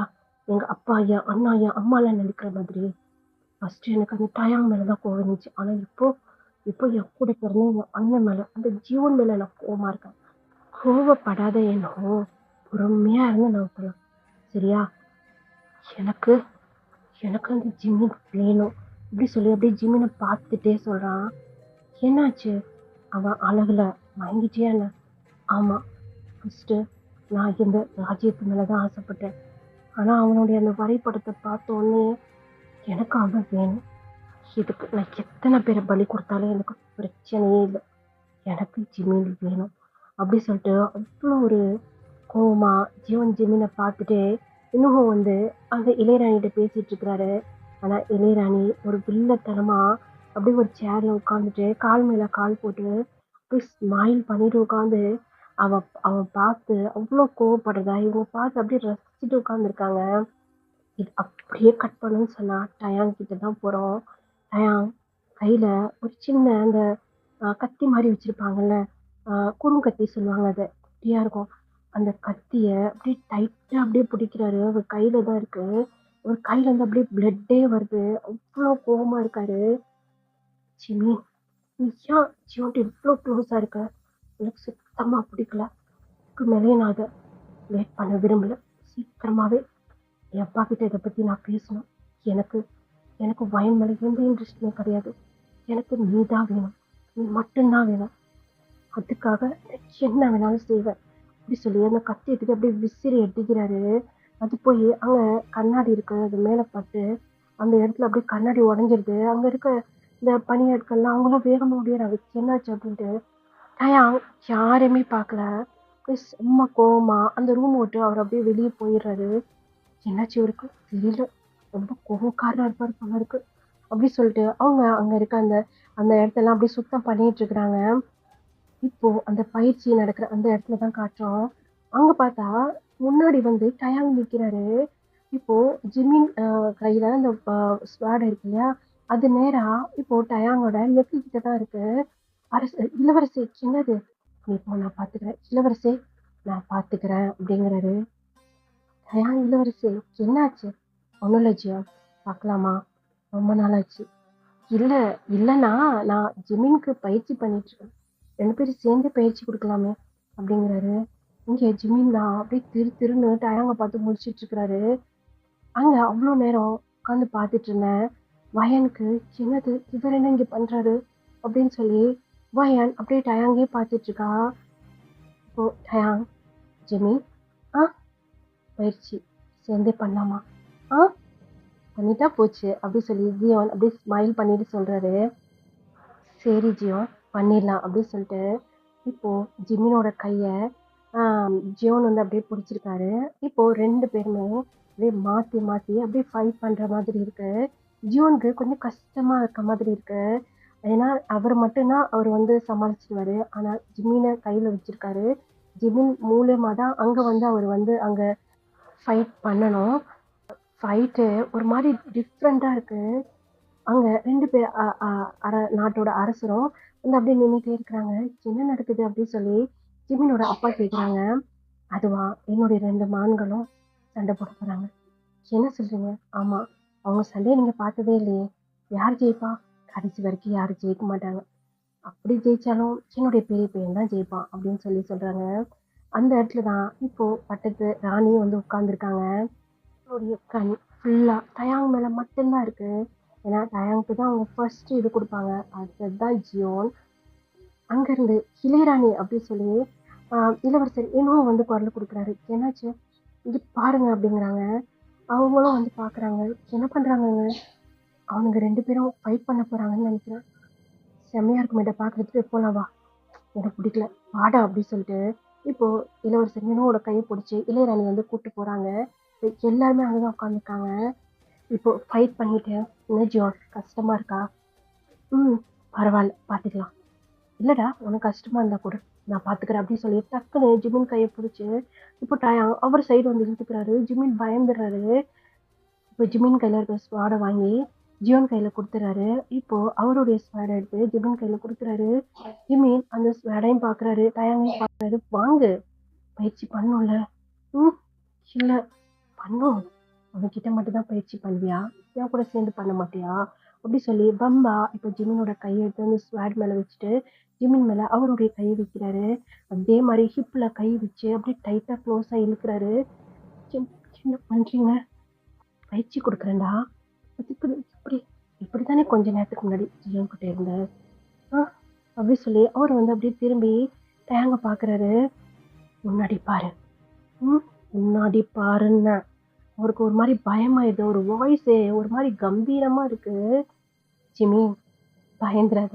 எங்க அப்பா, என் அண்ணா, என் அம்மாலாம் நெனைக்கிற மாதிரி. ஃபர்ஸ்ட்டு எனக்கு அந்த டயான் மேல தான் கோவம் இருந்துச்சு. ஆனா இப்போ என் கூட பிறந்த என் அண்ணன் மேல, அந்த ஜீவன் மேல நான் கோவமா இருக்கேன். கோவப்படாத என்னோ, பொறுமையா இருந்து நவுத்தலாம். சரியா? எனக்கு எனக்கு அந்த ஜிமின் வேணும். இப்படி சொல்லி அப்படியே ஜிமின பார்த்துட்டே சொல்றான். என்னாச்சு? அவன் அழகுல மயங்கிட்டியா என்ன? ஆமா. ஃபர்ஸ்ட்டு நான் இந்த ராஜ்யத்து மேல தான் ஆசைப்பட்டேன். ஆனா அவனுடைய அந்த வரைபடத்த பார்த்த உடனே எனக்கு அவன் வேணும். இதுக்கு நான் எத்தனை பேர பலி குடுத்தாலும் எனக்கு பிரச்சனையே இல்ல. எனக்கு ஜிமின் வேணும். அப்படி சொல்லிட்டு அவ்ளோ ஒரு கோவமா ஜிமின பார்த்துட்டே இன்னமும் அந்த இளையராணிகிட்ட பேசிட்டு இருக்கிறாரு. ஆனா இளையராணி ஒரு வில்லத்தனமா அப்படியே ஒரு சேர்ல உட்காந்துட்டு கால் மேல கால் போட்டு அப்படியே ஸ்மைல் பண்ணிட்டு உட்காந்து அவன் பார்த்து அவ்வளோ கோவப்படுறதா இவங்க பார்த்து அப்படியே ரசிச்சுட்டு உட்காந்துருக்காங்க. இது அப்படியே கட் பண்ணுன்னு சொன்னா டயான் கிட்ட தான் போறோம். டயான் கையில ஒரு சின்ன அந்த கத்தி மாதிரி வச்சிருப்பாங்கல்ல, குறுங்கத்தி சொல்லுவாங்க அத. குட்டியா இருக்கும். அந்த கத்திய அப்படியே டைட்டா அப்படியே பிடிக்கிறாரு. அவர் கையில தான் இருக்கு. அவர் கையில இருந்து அப்படியே பிளட்டே வருது. அவ்ளோ கோவமா இருக்காரு. "ஜிம்மி, நீ ஏன் ஜியோன்ட்ட இவ்ளோ க்ளோஸா இருக்க? எனக்கு சுத்தமா பிடிக்கல. இதுக்கு மேலயும் நான் அத லேட் பண்ண விரும்பல. சீக்கிரமாவே என் அப்பா கிட்ட இத பத்தி நான் பேசணும். எனக்கு எனக்கு வயன் மேல எந்த இன்ட்ரெஸ்ட்டுமே கிடையாது. எனக்கு நீ தான் வேணும். நீ மட்டும் தான் வேணும். அதுக்காக நான் என்ன வேணாலும் செய்வேன்." அப்படி சொல்லி அந்த கத்தி எடுத்துட்டு அப்படியே விசிறி அடிக்கிறாரு. அது போய் அங்க கண்ணாடி இருக்கு. அது மேல பட்டு அந்த இடத்துல அப்படியே கண்ணாடி உடைஞ்சிருது. அங்க இருக்க இந்த பணியாட்கள்லாம் அவங்களாம் வேகமா ஓடிறாங்க. என்னாச்சு அப்படின்ட்டு. டயான் யாரையுமே பார்க்கல. அப்படியே செம்ம கோவமா அந்த ரூம் விட்டு அவர் அப்படியே வெளியே போயிடுறாரு. என்னாச்சு இவருக்கு தெரியல. ரொம்ப கோவக்காரரா இருப்பாரு போல இருக்கு. அப்படி சொல்லிட்டு அவங்க அங்க இருக்க அந்த அந்த இடத்தெல்லாம் அப்படியே சுத்தம் பண்ணிட்டு இருக்கிறாங்க. இப்போ அந்த பயிற்சி நடக்கிற அந்த இடத்துல தான் காட்டுறோம். அங்க பார்த்தா முன்னாடி டயாங் நிக்கிறாரு. இப்போ ஜிமின் கையில அந்த ஸ்வாட் இருக்கு இல்லையா? அது நேரா இப்போ டயாங்கோட நெத்தி கிட்ட தான் இருக்கு. "இளவரசே என்னது? நீ போ நான் பார்த்துக்கிறேன். இளவரசே நான் பார்த்துக்கிறேன்" அப்படிங்கிறாரு. டயாங் "இளவரசே என்னாச்சு?" "ஒண்ணும் இல்ல ஜியான். பார்க்கலாமா? ரொம்ப நாளாச்சு." "இல்ல இல்லண்ணா நான் ஜிமின்க்கு பயிற்சி பண்ணிட்டு இருக்கேன். 2 பேரும் சேர்ந்து பயிற்சி குடுக்கலாமே" அப்படிங்கிறாரு. இங்க ஜிமின் தான் அப்படியே திரு திருன்னு டயாங்க பார்த்து முழிச்சிட்டு இருக்கிறாரு. அங்க அவ்ளோ நேரம் உட்காந்து பார்த்துட்டு இருந்தேன். வயனுக்கு என்னது இவர் என்ன இங்க பண்றாரு? அப்படின்னு சொல்லி வயன் அப்படியே டயாங்கே பார்த்துட்டு இருக்கா. இப்போ டயாங், ஜிமி, ஆ பயிற்சி சேர்ந்தே பண்ணலாமா? ஆ பண்ணிட்டா போச்சு அப்படி சொல்லி ஜியோன் அப்படியே ஸ்மைல் பண்ணிட்டு சொல்றாரு. சரி ஜியோன் பண்ணிடலாம் அப்படின்னு சொல்லிட்டு இப்போ ஜிமினோட கைய ஜியோன் அப்படியே பிடிச்சிருக்காரு. இப்போ 2 பேருமே அப்படியே மாத்தி மாத்தி அப்படியே ஃபைட் பண்ற மாதிரி இருக்கு. ஜியோனுக்கு கொஞ்சம் கஷ்டமா இருக்க மாதிரி இருக்கு. ஏன்னா அவர் மட்டும்தான் அவர் சமாளிச்சிடுவாரு. ஆனா ஜிமின கையில வச்சிருக்காரு. ஜிமின் மூலியமா தான் அங்க அவர் அங்க ஃபைட் பண்ணணும். ஃபைட்டு ஒரு மாரி டிஃப்ரெண்ட்டா இருக்கு. அங்க 2 பேர் அ அ நாட்டோட அரசரும் அப்படியே நின்னுட்டே இருக்கிறாங்க. "என்ன நடக்குது?" அப்படின்னு சொல்லி ஜிமினோட அப்பா கேட்குறாங்க. "அதுவா, என்னுடைய 2 மான்களும் சண்டை போட போறாங்க." "என்ன சொல்றீங்க?" "ஆமா. அவங்க சண்டைய நீங்க பார்த்ததே இல்லையே. யார் ஜெயிப்பா?" "கடைசி வரைக்கும் யாரும் ஜெயிக்க மாட்டாங்க. அப்படி ஜெயிச்சாலும் என்னுடைய பெரிய பையன் தான் ஜெயிப்பான்." அப்படின்னு சொல்றாங்க. அந்த இடத்துல தான் இப்போ பட்டத்து ராணி உட்கார்ந்துருக்காங்க. அவளுடைய கண் ஃபுல்லா டயாங் மேல மட்டும் தான் இருக்கு. ஏன்னா டயாங்க்கு தான் அவங்க ஃபர்ஸ்ட் இது குடுப்பாங்க. அடுத்தது தான் ஜியோன். அங்கருந்து இளையராணி அப்படி சொல்லி அ இளவரசர் இன்னும் குரல் குடுக்குறாரு. "என்னாச்சு? இங்க பாருங்க" அப்படிங்கிறாங்க. அவங்களும் பார்க்குறாங்க. என்ன பண்றாங்கங்க? அவனுங்க 2 பேரும் ஃபைட் பண்ண போறாங்கன்னு நெனைக்கிறேன். செம்மையா இருக்கும் இத பார்க்கறதுக்கு. "போலாம் வா. எனக்கு பிடிக்கல. வாடா" அப்படி சொல்லிட்டு இப்போ இளவரசர் மினோவோட கைய புடிச்சு இளையராணி கூட்டு போறாங்க. எல்லாருமே அங்க தான் உட்கார்ந்துருக்காங்க. இப்போ ஃபைட் பண்ணிட்டு, "என்ன ஜியான் கஷ்டமா இருக்கா?" "ம். பரவால்ல. பார்த்துக்கலாம்." இல்லடா உனக்கு கஷ்டமா இருந்தா கூட நான் பாத்துக்கிறேன் அப்படின்னு சொல்லி டக்குன்னு ஜிமின் கையை பிடிச்சு இப்போ டயாங் அவர் சைடு வந்து இழுத்துக்கிறாரு. ஜிமின் பயந்துடுறாரு. இப்போ ஜிமின் கையில இருக்க ஸ்வாடை வாங்கி ஜியோன் கையில கொடுத்துறாரு. இப்போ அவருடைய ஸ்வாடை எடுத்து ஜிமின் கையில கொடுக்குறாரு. ஜிமின் அந்த ஸ்வாடையும் பாக்குறாரு, டயாங்கையும் பாக்குறாரு. வாங்கு, பயிற்சி பண்ணும்ல. ம் இல்ல பண்ணும். அவன்கிட்ட மட்டும் தான் பயிற்சி பண்ணுவியா? என் கூட சேர்ந்து பண்ண மாட்டியா? அப்படி சொல்லி பம்பா இப்போ ஜிமினோட கையை எடுத்து அந்த ஸ்வாட் மேல வச்சுட்டு ஜிமின் மேல அவருடைய கையை வைக்கிறாரு. அதே மாதிரி ஹிப்ல கை வச்சு அப்படியே டைட்டா க்ளோஸா இழுக்கிறாரு. என்ன பண்றீங்க? பயிற்சி கொடுக்குறேன்டா. அதுக்கு இப்படி இப்படித்தானே கொஞ்ச நேரத்துக்கு முன்னாடி ஜியோன் கிட்ட இருந்த அப்படி சொல்லி அவர் வந்து அப்படியே திரும்பி டேங்க பாக்குறாரு. முன்னாடி பாரு, முன்னாடி பாருன்னு அவருக்கு ஒரு மாதிரி பயமாயிடுது. ஒரு வாய்ஸே ஒரு மாதிரி கம்பீரமா இருக்கு. ஜிமி பயந்துராத,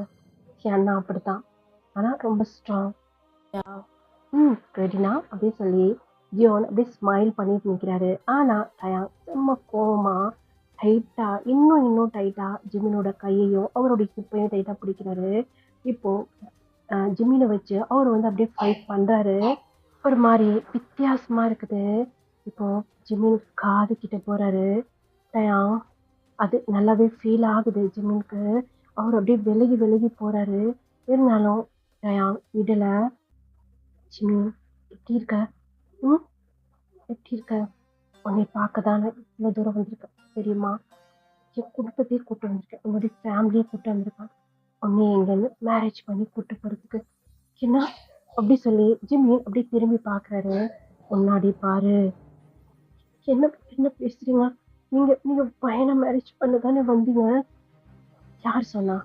ஏன்னா அப்படித்தான், ஆனா ரொம்ப ஸ்ட்ராங். ரெடினா அப்படின்னு சொல்லி ஜியோன் அப்படியே ஸ்மைல் பண்ணிட்டு நிற்கிறாரு. ஆனா டயாங் செம்ம கோவமா டைட்டா இன்னும் டைட்டா ஜிமினோட கையையும் அவருடைய ஹிப்பையும் டைட்டா பிடிக்கிறாரு. இப்போ ஜிமினை வச்சு அவர் வந்து அப்படியே ஃபைட் பண்றாரு. ஒரு மாதிரி வித்தியாசமா இருக்குது. இப்போ ஜிமின் காது கிட்ட போறாரு டயாங். அது நல்லாவே ஃபீல் ஆகுது ஜிமினுக்கு. அவர் அப்படியே விலகி போறாரு. இருந்தாலும் டயாங் விடல. ஜிமின் எப்படி இருக்க? எப்படி இருக்க? உன்னை பார்க்க தானே இவ்வளோ தூரம் வந்திருக்கேன் தெரியுமா? என் குடும்பத்தையே கூட்டு வந்திருக்கேன், உன்னுடைய ஃபேமிலியை கூட்டு வந்திருக்கேன், உன்னை எங்கேருந்து மேரேஜ் பண்ணி கூட்டு போகிறதுக்கு. என்ன அப்படி சொல்லி ஜிமின் அப்படி திரும்பி பார்க்குறாரு. முன்னாடி பாரு. என்ன என்ன பேசுறீங்க? நீங்க பையனை மேரேஜ் பண்ண தானே வந்தீங்க? யார் சொன்னா?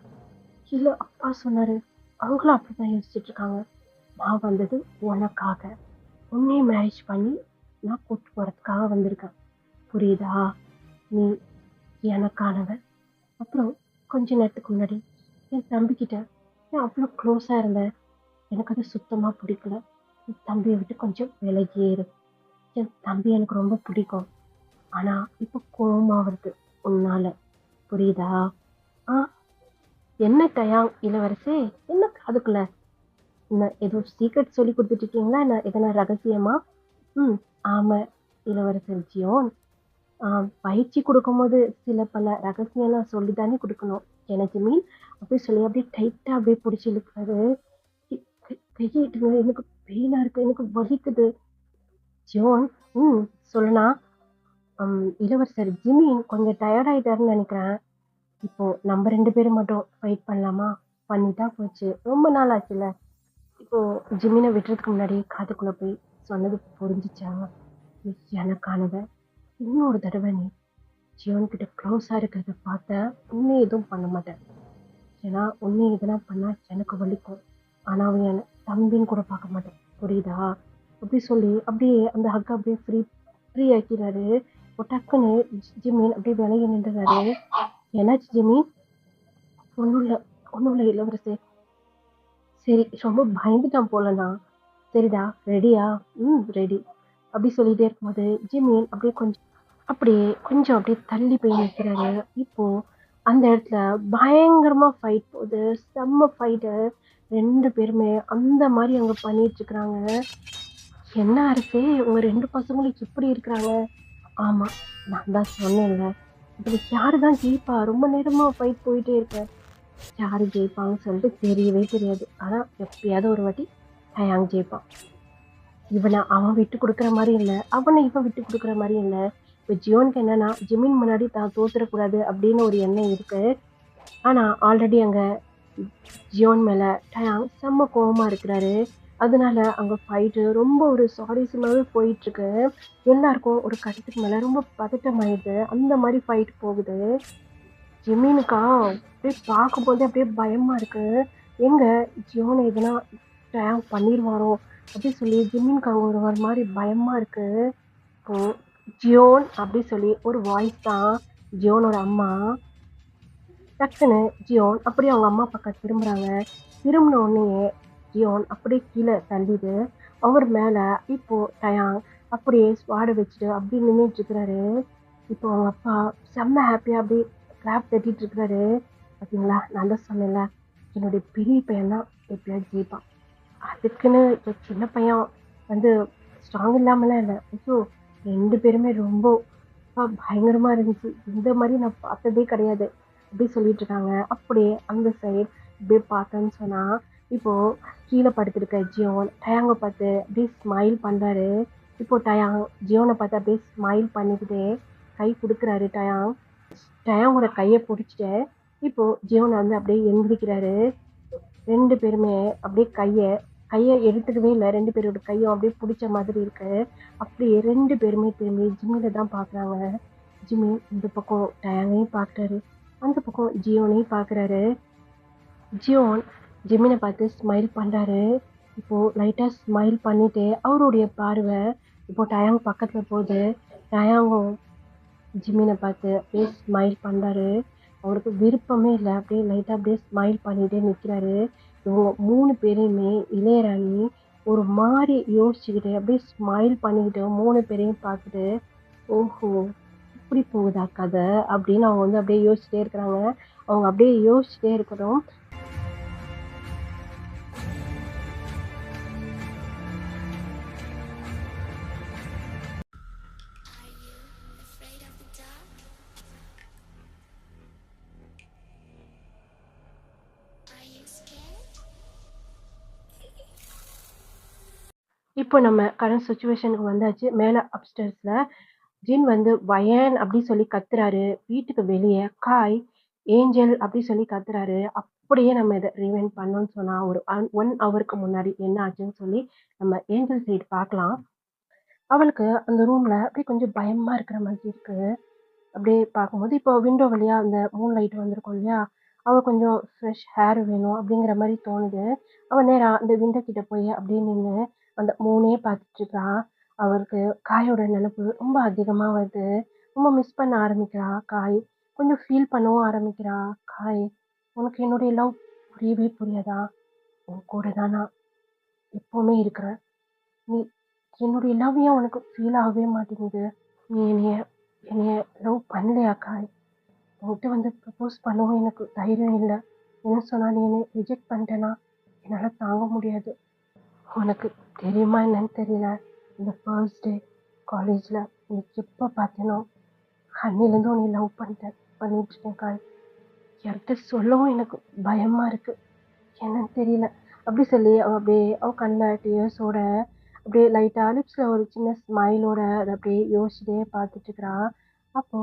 இல்லை அப்பா சொன்னாரு. அவங்களும் அப்படிதான் யோசிச்சுட்டு இருக்காங்க. நான் வந்தது உனக்காக, உன்னை மேரேஜ் பண்ணி நான் கூட்டு போறதுக்காக வந்திருக்கேன். புரியுதா? நீ எனக்கானவன். அப்புறம் கொஞ்ச நேரத்துக்கு முன்னாடி என் தம்பிக்கிட்ட நான் அவ்வளோ க்ளோஸாக இருந்தேன். எனக்கு அது சுத்தமாக பிடிக்கல. என் தம்பியை விட்டு கொஞ்சம் விலகியே இரு. என் தம்பி எனக்கு ரொம்ப பிடிக்கும். ஆனால் இப்போ கோவமா வருது உன்னால. புரியுதா? ஆ என்ன டயாங் இளவரசே, என்ன காதுக்குள்ள என்ன ஏதோ சீக்ரெட் சொல்லி கொடுத்துட்டு இருக்கீங்களா? என்ன எதனா ரகசியமா? ஆமாம் இளவரசர் ஜியோன். பயிற்சி கொடுக்கும்போது சில பல ரகசியம்லாம் சொல்லி தானே கொடுக்கணும். எனக்கு மீன் அப்படி சொல்லி அப்படியே டைட்டாக அப்படியே பிடிச்சி இழுக்கிறாரு. கையிட்டுங்க, எனக்கு பெயினாக இருக்கு, எனக்கு வலிக்குது. ஜியோன் சொல்லுனா. இளவரசர் ஜிமின் கொஞ்சம் டயர்டாயிட்டாருன்னு நினைக்கிறேன். இப்போ நம்ம 2 பேரும் மட்டும் ஃபைட் பண்ணலாமா? பண்ணிட்டா போச்சு, ரொம்ப நாள் ஆச்சுல்ல. இப்போ ஜிமினை விட்டுறதுக்கு முன்னாடி காதுக்குள்ள போய் சொன்னது புரிஞ்சிச்சாங்க. எனக்கானத இன்னொரு தடவை நீ ஜியோன் கிட்ட க்ளோஸாக இருக்கிறத பார்த்தேன், உன்னை எதுவும் பண்ண மாட்டேன். ஏன்னா உன்னை இதெல்லாம் பண்ணால் எனக்கு வலிக்கும். ஆனால் அவன் என் தம்பின்னு கூட பார்க்க மாட்டேன். புரியுதா? அப்படி சொல்லி அப்படியே அந்த ஹக்கை அப்படியே ஃப்ரீ ஆக்கிறாரு. டக்குன்னு ஜிமின் அப்படியே விலகி நின்றுறாரு. என்னாச்சு ஜிமின்? ஒன்றும் இல்லை இளவரசே. சரி, ரொம்ப பயந்துட்டான் போலண்ணா. சரிடா, ரெடியா? ரெடி. அப்படி சொல்லிட்டே இருக்கும்போது ஜிமின் அப்படியே கொஞ்சம் அப்படியே தள்ளி போய் நிற்கிறாரு. இப்போ அந்த இடத்துல பயங்கரமா ஃபைட் போகுது. செம்ம ஃபைட்டு. 2 பேருமே அந்த மாதிரி அங்க பண்ணிட்டு இருக்கிறாங்க. என்ன அரசே, உங்க 2 பசங்களும் இப்படி இருக்கிறாங்க? ஆமா, நான் தான் சொன்னேன்ல, இதுல யாரு தான் ஜெயிப்பா? ரொம்ப நேரமா ஃபைட் போயிட்டே இருக்க. யாரு ஜெயிப்பாங்கன்னு சொல்லிட்டு தெரியவே தெரியாது. ஆனா எப்பயாவது ஒரு வாட்டி டயாங் ஜெயிப்பான். இவனை அவன் விட்டு கொடுக்குற மாதிரி இல்லை, அவனை இவன் விட்டு கொடுக்குற மாதிரி இல்லை. இப்போ ஜியோனுக்கு என்னன்னா ஜிமின் முன்னாடி தான் தோத்துடக்கூடாது அப்படின்னு ஒரு எண்ணம் இருக்கு. ஆனால் ஆல்ரெடி அங்கே ஜியோன் மேலே டயாங் செம்ம கோவமாக இருக்கிறாரு. அதனால அங்கே ஃபைட்டு ரொம்ப ஒரு சுவாரஸ்யமாகவே போயிட்டுருக்கு. எல்லாருக்கும் ஒரு கட்டத்துக்கு மேலே ரொம்ப பதட்டமாயிடுது. அந்த மாதிரி ஃபைட் போகுது. ஜிமினுக்கா அப்படியே பார்க்கும்போது அப்படியே பயமாக இருக்கு. எங்கே ஜியோனை எதுனா டயாங் பண்ணிடுவாரோ அப்படின்னு சொல்லி ஜிமினுக்கு அங்கே ஒரு மாதிரி பயமாக இருக்கு. இப்போ ஜியோன் அப்படி சொல்லி ஒரு வாய்ஸ் தான் ஜியோனோட அம்மா. டக்குன்னு ஜியோன் அப்படியே அவங்க அம்மா பக்கம் திரும்புகிறாங்க. திரும்பின உடனே ஜியோன் அப்படியே கீழே தள்ளிடு. அவர் மேலே இப்போ டயாங் அப்படியே ஸ்வாடை வச்சுட்டு அப்படி நின்றுட்டு இருக்கிறாரு. இப்போ அவங்க அப்பா செம்ம ஹாப்பியாக அப்படி கிளாப் தட்டிட்டு இருக்கிறாரு. பார்த்தீங்களா, நான் தான் சொன்னேன்ல, என்னுடைய பெரிய பையன் தான் எப்படியாவது ஜெயிப்பான். அதுக்குன்னு சின்ன பையன் வந்து ஸ்ட்ராங் இல்லாமலாம் இல்ல. ஐயோ! 2 பேருமே ரொம்ப பயங்கரமா இருந்துச்சு. இந்த மாரி நான் பார்த்ததே கிடையாது. அப்படி சொல்லிட்டு இருக்காங்க. அப்படியே அந்த சைடு இப்படியே பார்த்தோன்னு சொன்னா, இப்போ கீழ படுத்திருக்க ஜியோன் டயாங்க பார்த்து அப்படியே ஸ்மைல் பண்றாரு. இப்போ டயாங் ஜியோன பார்த்து அப்படியே ஸ்மைல் பண்ணிக்கிட்டே கை குடுக்குறாரு டயாங். டயாங்கோட கைய புடிச்சுட்டு, இப்போ ஜியோன் வந்து அப்படியே எந்திரிக்கிறாரு. 2 பேருமே அப்படியே கைய எடுத்துக்கவே இல்ல. 2 பேரோட கையும் அப்படியே புடிச்ச மாதிரி இருக்கு. அப்படியே 2 பேருமே திரும்பி ஜிம்மில தான் பார்க்குறாங்க. ஜிம்மி இந்த பக்கம் டயாங்கையும் பார்க்குறாரு. அந்த பக்கம் ஜியோனையும் பார்க்குறாரு. ஜியோன் ஜிம்மின பார்த்து ஸ்மைல் பண்றாரு. இப்போ லைட்டா ஸ்மைல் பண்ணிட்டு அவருடைய பார்வை இப்போ டயாங் பக்கத்துல போகுது. டயாங்கும் ஜிம்மின பார்த்து அப்படியே ஸ்மைல் பண்றாரு. அவருக்கு விருப்பமே இல்ல. அப்படியே லைட்டா அப்படியே ஸ்மைல் பண்ணிட்டே நிக்கிறாரு. இவங்க 3 பேரையுமே இளையராணி ஒரு மாரி யோசிச்சுக்கிட்டு அப்படியே ஸ்மைல் பண்ணிக்கிட்டு 3 பேரையும் பார்த்துட்டு, ஓஹோ! இப்படி போகுதா கதை? அப்படின்னு அவங்க வந்து அப்படியே யோசிச்சுட்டே இருக்கிறாங்க. அவங்க அப்படியே யோசிச்சுட்டே இருக்கட்டும். Are you afraid of the dark? Are you scared? இப்போ நம்ம கரண்ட் சிச்சுவேஷனுக்கு வந்தாச்சு. மேல அப்ஸ்டேர்ஸ்ல ஜின் வந்து வயன் அப்படி சொல்லி கத்துறாரு. வீட்டுக்கு வெளிய காய், ஏஞ்சல் அப்படி சொல்லி கத்துறாரு. அப்படியே நம்ம இத ரிவைண்ட் பண்ணோம்னு சொன்னா, ஒரு 1 ஹவருக்கு முன்னாடி என்ன ஆச்சுன்னு சொல்லி நம்ம ஏஞ்சல் சைடு பார்க்கலாம். அவளுக்கு அந்த ரூம்ல அப்படியே கொஞ்சம் பயமா இருக்கிற மாதிரி இருக்கு. அப்படியே பார்க்கும்போது, இப்போ விண்டோ வழியா அந்த மூன் லைட் வந்திருக்கும் இல்லையா? அவ கொஞ்சம் ஃப்ரெஷ் ஹேர் வேணும் அப்படிங்கிற மாரி தோணுது. அவ நேரா அந்த விண்டோ கிட்ட போய் அப்படியே நின்னு அந்த மூனே பார்த்துட்டு இருக்கா. அவளுக்கு காயோட நெனப்பு ரொம்ப அதிகமா வருது. ரொம்ப மிஸ் பண்ண ஆரம்பிக்கிறா காய். கொஞ்சம் ஃபீல் பண்ணவும் ஆரம்பிக்கிறா காய். "உனக்கு என்னுடைய லவ் புரியவே புரியாதா? உன் கூட தான் நான் எப்பவுமே இருக்கிறேன். நீ என்னுடைய லவ் ஏன் உனக்கு ஃபீல் ஆகவே மாட்டேங்குது? நீ என்னைய லவ் பண்ணலையா காய்? உன்கிட்ட வந்து ப்ரப்போஸ் பண்ணவும் எனக்கு தைரியம் இல்ல. என்ன சொன்னா நீ என்னை ரிஜெக்ட் பண்ணிட்டேன்னா என்னால தாங்க முடியாது. உனக்கு தெரியுமா என்னன்னு தெரியல. இந்த ஃபர்ஸ்ட் டே காலேஜ்ல நீ எப்ப பார்த்தேனோ அன்னிலேருந்து உன்னை லவ் பண்ணிட்டு இருக்கேன் காய். யார்கிட்ட சொல்லவும் எனக்கு பயமா இருக்கு. என்னன்னு தெரியல." அப்படி சொல்லி அவ அப்படியே அவ கண்ணுல டியர்ஸோட அப்படியே லைட்டா லிப்ஸ்ல ஒரு சின்ன ஸ்மைலோட அத அப்படியே யோசிச்சுட்டே பார்த்துட்டு இருக்கிறா. அப்போ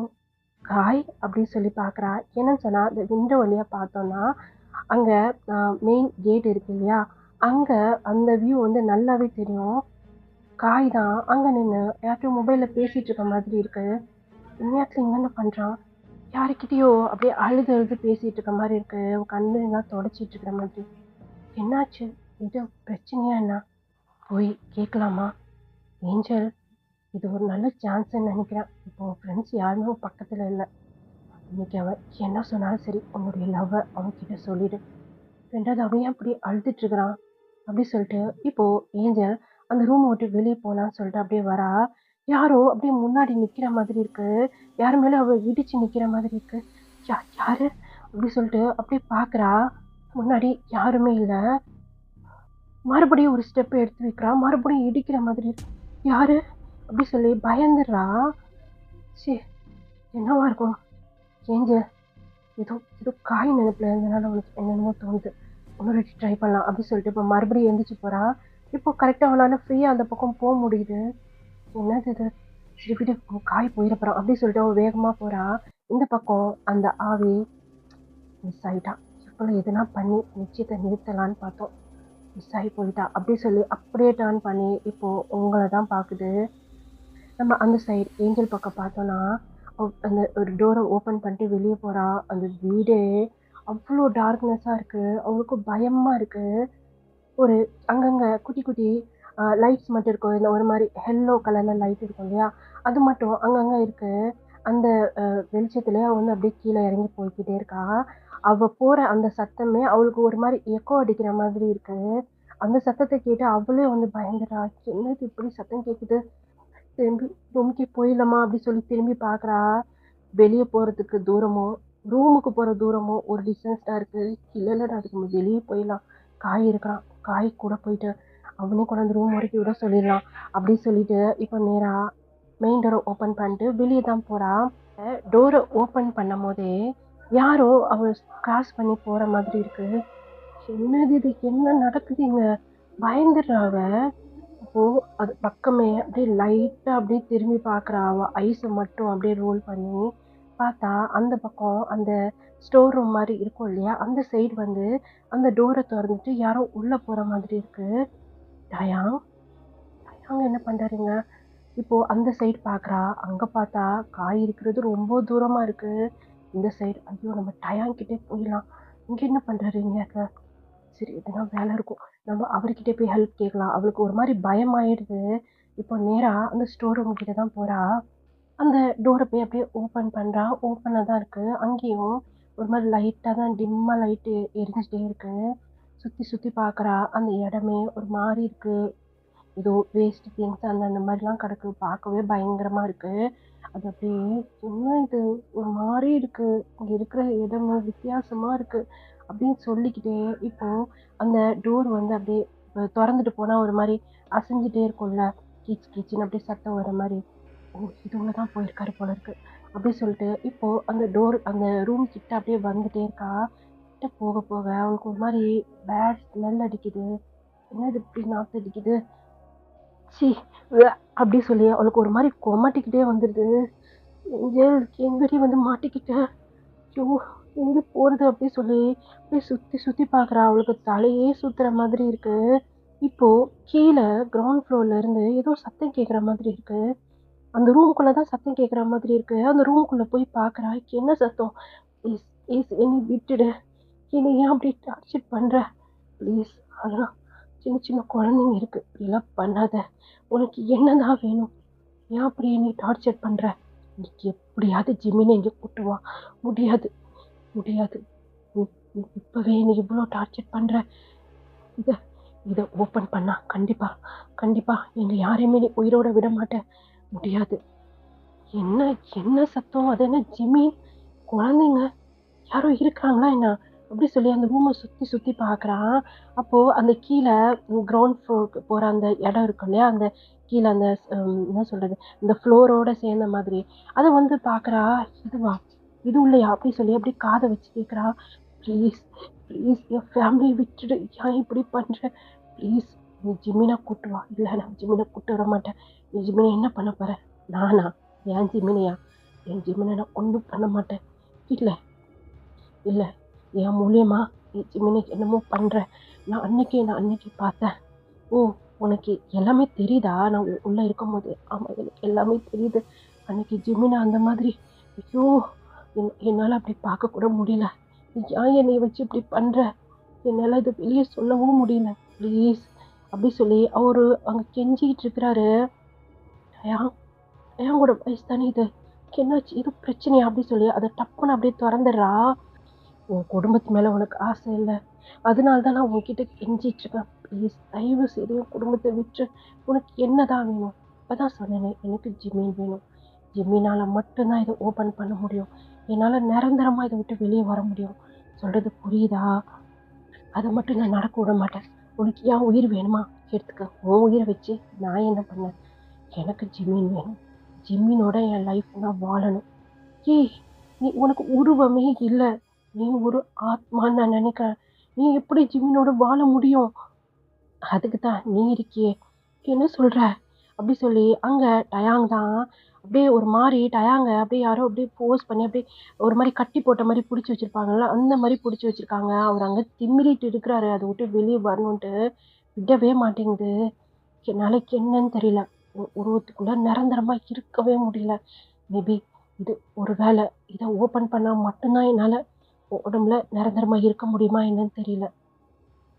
காய் அப்படி சொல்லி பார்க்குறா. என்னன்னு சொன்னா, அந்த விண்டோ வழியா பார்த்தோம்னா, அங்க மெயின் கேட் இருக்கு இல்லையா? அங்க அந்த வியூ வந்து நல்லாவே தெரியும். காய் தான் அங்க நின்னு யார்ட்டயோ மொபைல்ல பேசிட்டு இருக்க மாதிரி இருக்கு. இந்நேரத்துல இங்க என்ன பண்றான்? யாருக்கிட்டயோ அப்படியே அழுது அழுது பேசிட்டு இருக்க மாரி இருக்கு. கண்ணெல்லாம் தொடச்சிட்டு இருக்கிற மாதிரி. என்னாச்சு? எதுவும் பிரச்சனையா என்ன? போய் கேட்கலாமா? ஏஞ்சல், இது ஒரு நல்ல சான்ஸ்ன்னு நினைக்கிறேன். இப்போ ஃப்ரெண்ட்ஸ் யாருமே பக்கத்துல இல்ல. இன்னைக்கு அவன் என்ன சொன்னாலும் சரி, உன்னுடைய லவ்வ அவன்கிட்ட சொல்லிடு. 2வது அவன் ஏன் அப்படி அழுதுட்டு இருக்கிறான்? அப்படி சொல்லிட்டு இப்போ ஏஞ்சல் அந்த ரூம் விட்டு வெளியே போலான்னு சொல்லிட்டு அப்படியே வரா. யாரோ அப்படியே முன்னாடி நிக்கிற மாதிரி இருக்கு. யாரு மேல அவ இடிச்சு நிக்கிற மாதிரி இருக்கு. யாரு? அப்படி சொல்லிட்டு அப்படியே பாக்குறா. முன்னாடி யாருமே இல்ல. மறுபடியும் ஒரு ஸ்டெப் எடுத்து வைக்கிறா. மறுபடியும் இடிக்கிற மாதிரி இருக்கு. யாரு? அப்படி சொல்லி பயந்துடுறா. ச்சீ, என்னவா இருக்கும்? ஏஞ்சல், ஏதோ ஏதோ காய் நினைப்புல இருந்தனால அவளுக்கு என்னென்னமோ தோணுது. இன்னொரு வாட்டி ட்ரை பண்ணலாம் அப்படி சொல்லிட்டு இப்போ மறுபடியும் எந்திரிச்சு போறா. இப்போ கரெக்டா அவளால ஃப்ரீயா அந்த பக்கம் போக முடியுது. என்னது இது? சரி விடு, அவன் காய் போயிட போறான் அப்படி சொல்லிட்டு அவ வேகமா போறா. இந்த பக்கம் அந்த ஆவி மிஸ் ஆயிட்டா. இவ்வளவு எதுனா பண்ணி நிச்சயத்தை நிறுத்தலான்னு பார்த்தோம். மிஸ் ஆகி போயிட்டா. அப்படி சொல்லி அப்படியே டர்ன் பண்ணி இப்போ உங்களை தான் பாக்குது. நம்ம அந்த சைடு ஏஞ்சல் பக்கம் பார்த்தோம்னா, அந்த ஒரு டோரை ஓப்பன் பண்ணிட்டு வெளியே போறா. அந்த வீடே அவ்வளோ டார்க்னஸா இருக்கு. அவளுக்கு பயமா இருக்கு. ஒரு அங்கங்க குட்டி குட்டி லைட்ஸ் மட்டும் இருக்கும். இந்த ஒரு மாதிரி எல்லோ கலர்ல லைட் இருக்கும் இல்லையா? அது மட்டும் அங்கங்க இருக்கு. அந்த வெளிச்சத்துல அவ வந்து அப்படியே கீழே இறங்கி போய்க்கிட்டே இருக்கா. அவ போற அந்த சத்தமே அவளுக்கு ஒரு மாதிரி எக்கோ அடிக்கிற மாதிரி இருக்கு. அந்த சத்தத்தை கேட்டு அவளே வந்து பயந்துறா. என்னது இப்படி சத்தம் கேக்குது? திரும்பி ரூமுக்கே போயிடலாமா அப்படி சொல்லி திரும்பி பார்க்குறா. வெளியே போகிறதுக்கு தூரமோ ரூமுக்கு போகிற தூரமோ ஒரு டிஸ்டன்ஸ் தான் இருக்குது. இல்லை இல்லைடா அதுக்கு நம்ம வெளியே போயிடலாம். காய் இருக்கிறான். காய் கூட போயிட்டு அவனே கொண்டு வந்து ரூம் வரைக்கும் விட சொல்லிடலாம் அப்படின்னு சொல்லிட்டு இப்போ நேராக மெயின் டோரை ஓப்பன் பண்ணிட்டு வெளியே தான் போகிறான். டோரை ஓப்பன் பண்ணும் போதே யாரோ அவள் கிராஸ் பண்ணி போகிற மாதிரி இருக்கு. என்னது இது, என்ன நடக்குது இங்க? பயந்துடுறா அவ. அப்போ அது பக்கமே அப்படியே லைட்டா அப்படியே திரும்பி பார்க்கறா. அவ ஐஸை மட்டும் அப்படியே ரோல் பண்ணி பார்த்தா அந்த பக்கம் அந்த ஸ்டோர் ரூம் மாதிரி இருக்கும் இல்லையா, அந்த சைடு வந்து அந்த டோரை திறந்துட்டு யாரோ உள்ள போற மாதிரி இருக்கு. டயாங் டயாங் என்ன பண்றாருங்க? இப்போ அந்த சைடு பார்க்கறா. அங்க பார்த்தா காய் இருக்கிறது ரொம்ப தூரமா இருக்கு. இந்த சைடு ஐயோ நம்ம டயாங் கிட்டே போயிடலாம். இங்க என்ன பண்றாருங்க? சரி எதுனா வேலை இருக்கும், நம்ம அவர்கிட்ட போய் ஹெல்ப் கேட்கலாம். அவளுக்கு ஒரு மாதிரி பயமாயிடுது. இப்போ நேரா அந்த ஸ்டோர் ரூம் கிட்ட தான் போறா. அந்த டோரை போய் அப்படியே ஓப்பன் பண்றா. ஓப்பனாக தான் இருக்கு. அங்கேயும் ஒரு மாதிரி லைட்டாக தான் டிம்மா லைட்டு எரிஞ்சுட்டே இருக்கு. சுற்றி சுற்றி பார்க்குறா. அந்த இடமே ஒரு மாதிரி இருக்கு. ஏதோ வேஸ்ட் திங்ஸ் அந்த அந்த மாதிரிலாம் கிடக்கு. பார்க்கவே பயங்கரமா இருக்கு. அது அப்படியே என்ன இது, ஒரு மாதிரி இருக்கு, இங்க இருக்கிற இடமும் வித்தியாசமா இருக்கு அப்படின்னு சொல்லிக்கிட்டே இப்போ அந்த டோர் வந்து அப்படியே திறந்துட்டு போனா ஒரு மாதிரி அசைஞ்சிட்டே இருக்கும்ல, கீச் கீச்சுன்னு அப்படியே சத்தம் வர மாதிரி. ஓ இது உள்ளதான் போயிருக்காரு போல இருக்கு அப்படி சொல்லிட்டு இப்போ அந்த டோர் அந்த ரூம் கிட்ட அப்படியே வந்துட்டே இருக்கா. கிட்ட போக போக அவளுக்கு ஒரு மாதிரி பேட் ஸ்மெல் அடிக்குது. என்னது இப்படி நாத்து அடிக்குது, சி அப்படி சொல்லி அவளுக்கு ஒரு மாதிரி கொமாட்டிக்கிட்டே வந்துடுது. ஏஞ்சல் எங்கடி வந்து மாட்டிக்கிட்டேன், ஐயோ எங்க போறது அப்படி சொல்லி அப்படியே சுத்தி சுத்தி பாக்குறா. அவளுக்கு தலையே சுத்துற மாதிரி இருக்கு. இப்போ கீழே கிரவுண்ட் ஃப்ளோர்ல இருந்து ஏதோ சத்தம் கேட்குற மாதிரி இருக்கு. அந்த ரூம்குள்ளதான் சத்தம் கேட்குற மாதிரி இருக்கு. அந்த ரூம்குள்ள போய் பாக்குறா. என்ன சத்தம்? ப்ளீஸ் ப்ளீஸ் என்னை விட்டுடு, என்னை ஏன் அப்படி டார்ச்சர் பண்ற ப்ளீஸ். அதெல்லாம் சின்ன சின்ன குழந்தைங்க இருக்கு, இப்படிலாம் பண்ணாத. உனக்கு என்னதான் வேணும்? ஏன் அப்படி என்னை டார்ச்சர் பண்ற? இன்னைக்கு எப்படியாவது ஜிமினை இங்கே கூட்டு வா. முடியாது முடியாது, நீ நீ இப்பவே நீ இவ்வளோ டார்ச்சர் பண்ற. இதை இதை ஓப்பன் பண்ணா கண்டிப்பா கண்டிப்பா எங்க யாரையுமே நீ உயிரோட விட மாட்டேன். முடியாது. என்ன என்ன சத்தம்? அது என்ன ஜிமி? குழந்தைங்க யாரோ இருக்கிறாங்களா என்ன அப்படி சொல்லி அந்த ரூமை சுற்றி சுற்றி பார்க்குறான். அப்போது அந்த கீழே கிரவுண்ட் ஃப்ளோருக்கு போகிற அந்த இடம் இருக்கும் இல்லையா, அந்த கீழே அந்த என்ன சொல்கிறது, இந்த ஃப்ளோரோட சேர்ந்த மாதிரி அதை வந்து பார்க்குறா. இதுவா, இது இல்லையா அப்படி சொல்லி அப்படி காதை வச்சு கேட்குறா. ப்ளீஸ் ப்ளீஸ் என் ஃபேமிலியை விட்டுடு, ஏன் இப்படி பண்ணுற ப்ளீஸ். நீ ஜிமினை கூட்டு வா. இல்லை நான் ஜிமினை கூட்டு வர மாட்டேன். நீ ஜிமினை என்ன பண்ண போகிற? நானா? என் ஜிமினையா? என் ஜிமினை நான் ஒன்றும் பண்ண மாட்டேன். இல்லை இல்லை, என் மூலியமா நீ ஜிமினிக்கு என்னமோ பண்ற. நான் அன்னைக்கு பார்த்தேன். ஓ உனக்கு எல்லாமே தெரியுதா? நான் உள்ள இருக்கும்போது ஆமா எனக்கு எல்லாமே தெரியுது. அன்னைக்கு ஜிமினா அந்த மாதிரி, ஐயோ என்னால் அப்படி பார்க்க கூட முடியல. நீ ஏன் என்னை வச்சு இப்படி பண்ற? என்னால் இது வெளியே சொல்லவும் முடியல. ப்ளீஸ் அப்படி சொல்லி அவரு அங்கே கெஞ்சிக்கிட்டு இருக்கிறாரு. ஏன் கூட வயசு தானே இது, என்னாச்சு, இது பிரச்சனையா அப்படி சொல்லி அதை டப்புன்னு அப்படியே திறந்துடுறா. உன் குடும்பத்து மேலே உனக்கு ஆசை இல்லை, அதனால தான் நான் உன்கிட்ட கெஞ்சிட்டு இருக்கேன். ப்ளீஸ் தயவு செய்து என் குடும்பத்தை விட்டு, உனக்கு என்னதான் வேணும்? அப்பதான் சொன்னேனே எனக்கு ஜிமீன் வேணும். ஜிமீனால் மட்டும்தான் இதை ஓப்பன் பண்ண முடியும். என்னால் நிரந்தரமாக இதை விட்டு வெளியே வர முடியும். சொல்கிறது புரியுதா? அதை மட்டும் நான் நடக்க விட மாட்டேன். உனக்கு ஏன் உயிர் வேணுமா? எடுத்துக்க. உன் உயிரை வச்சு நான் என்ன பண்ணேன்? எனக்கு ஜிமீன் வேணும். ஜிமீனோட என் லைஃப் நான் வாழணும். ஏய் நீ உனக்கு உருவமே இல்லை, நீ ஒரு ஆத்மான்னு நான் நினைக்கிறேன். நீ எப்படி ஜிமினோட வாழ முடியும்? அதுக்கு தான் நீ இருக்கியே. என்ன சொல்ற அப்படி சொல்லி அங்க டயாங் தான் அப்படியே ஒரு மாதிரி டயாங்க அப்படியே யாரோ அப்படியே போஸ் பண்ணி அப்படியே ஒரு மாதிரி கட்டி போட்ட மாதிரி பிடிச்சி வச்சிருப்பாங்கல்ல, அந்த மாதிரி பிடிச்சி வச்சிருக்காங்க. அவர் அங்க திமிரிட்டு இருக்கிறாரு, அதை விட்டு வெளியே வரணுன்ட்டு விடவே மாட்டேங்குது. நாளைக்கு என்னன்னு தெரியல, உருவத்துக்குள்ள நிரந்தரமா இருக்கவே முடியல. மேபி இது ஒரு வேலை, இதை ஓப்பன் பண்ணால் மட்டும்தான் என்னால் உடம்புல நிரந்தரமாக இருக்க முடியுமா என்னன்னு தெரியல.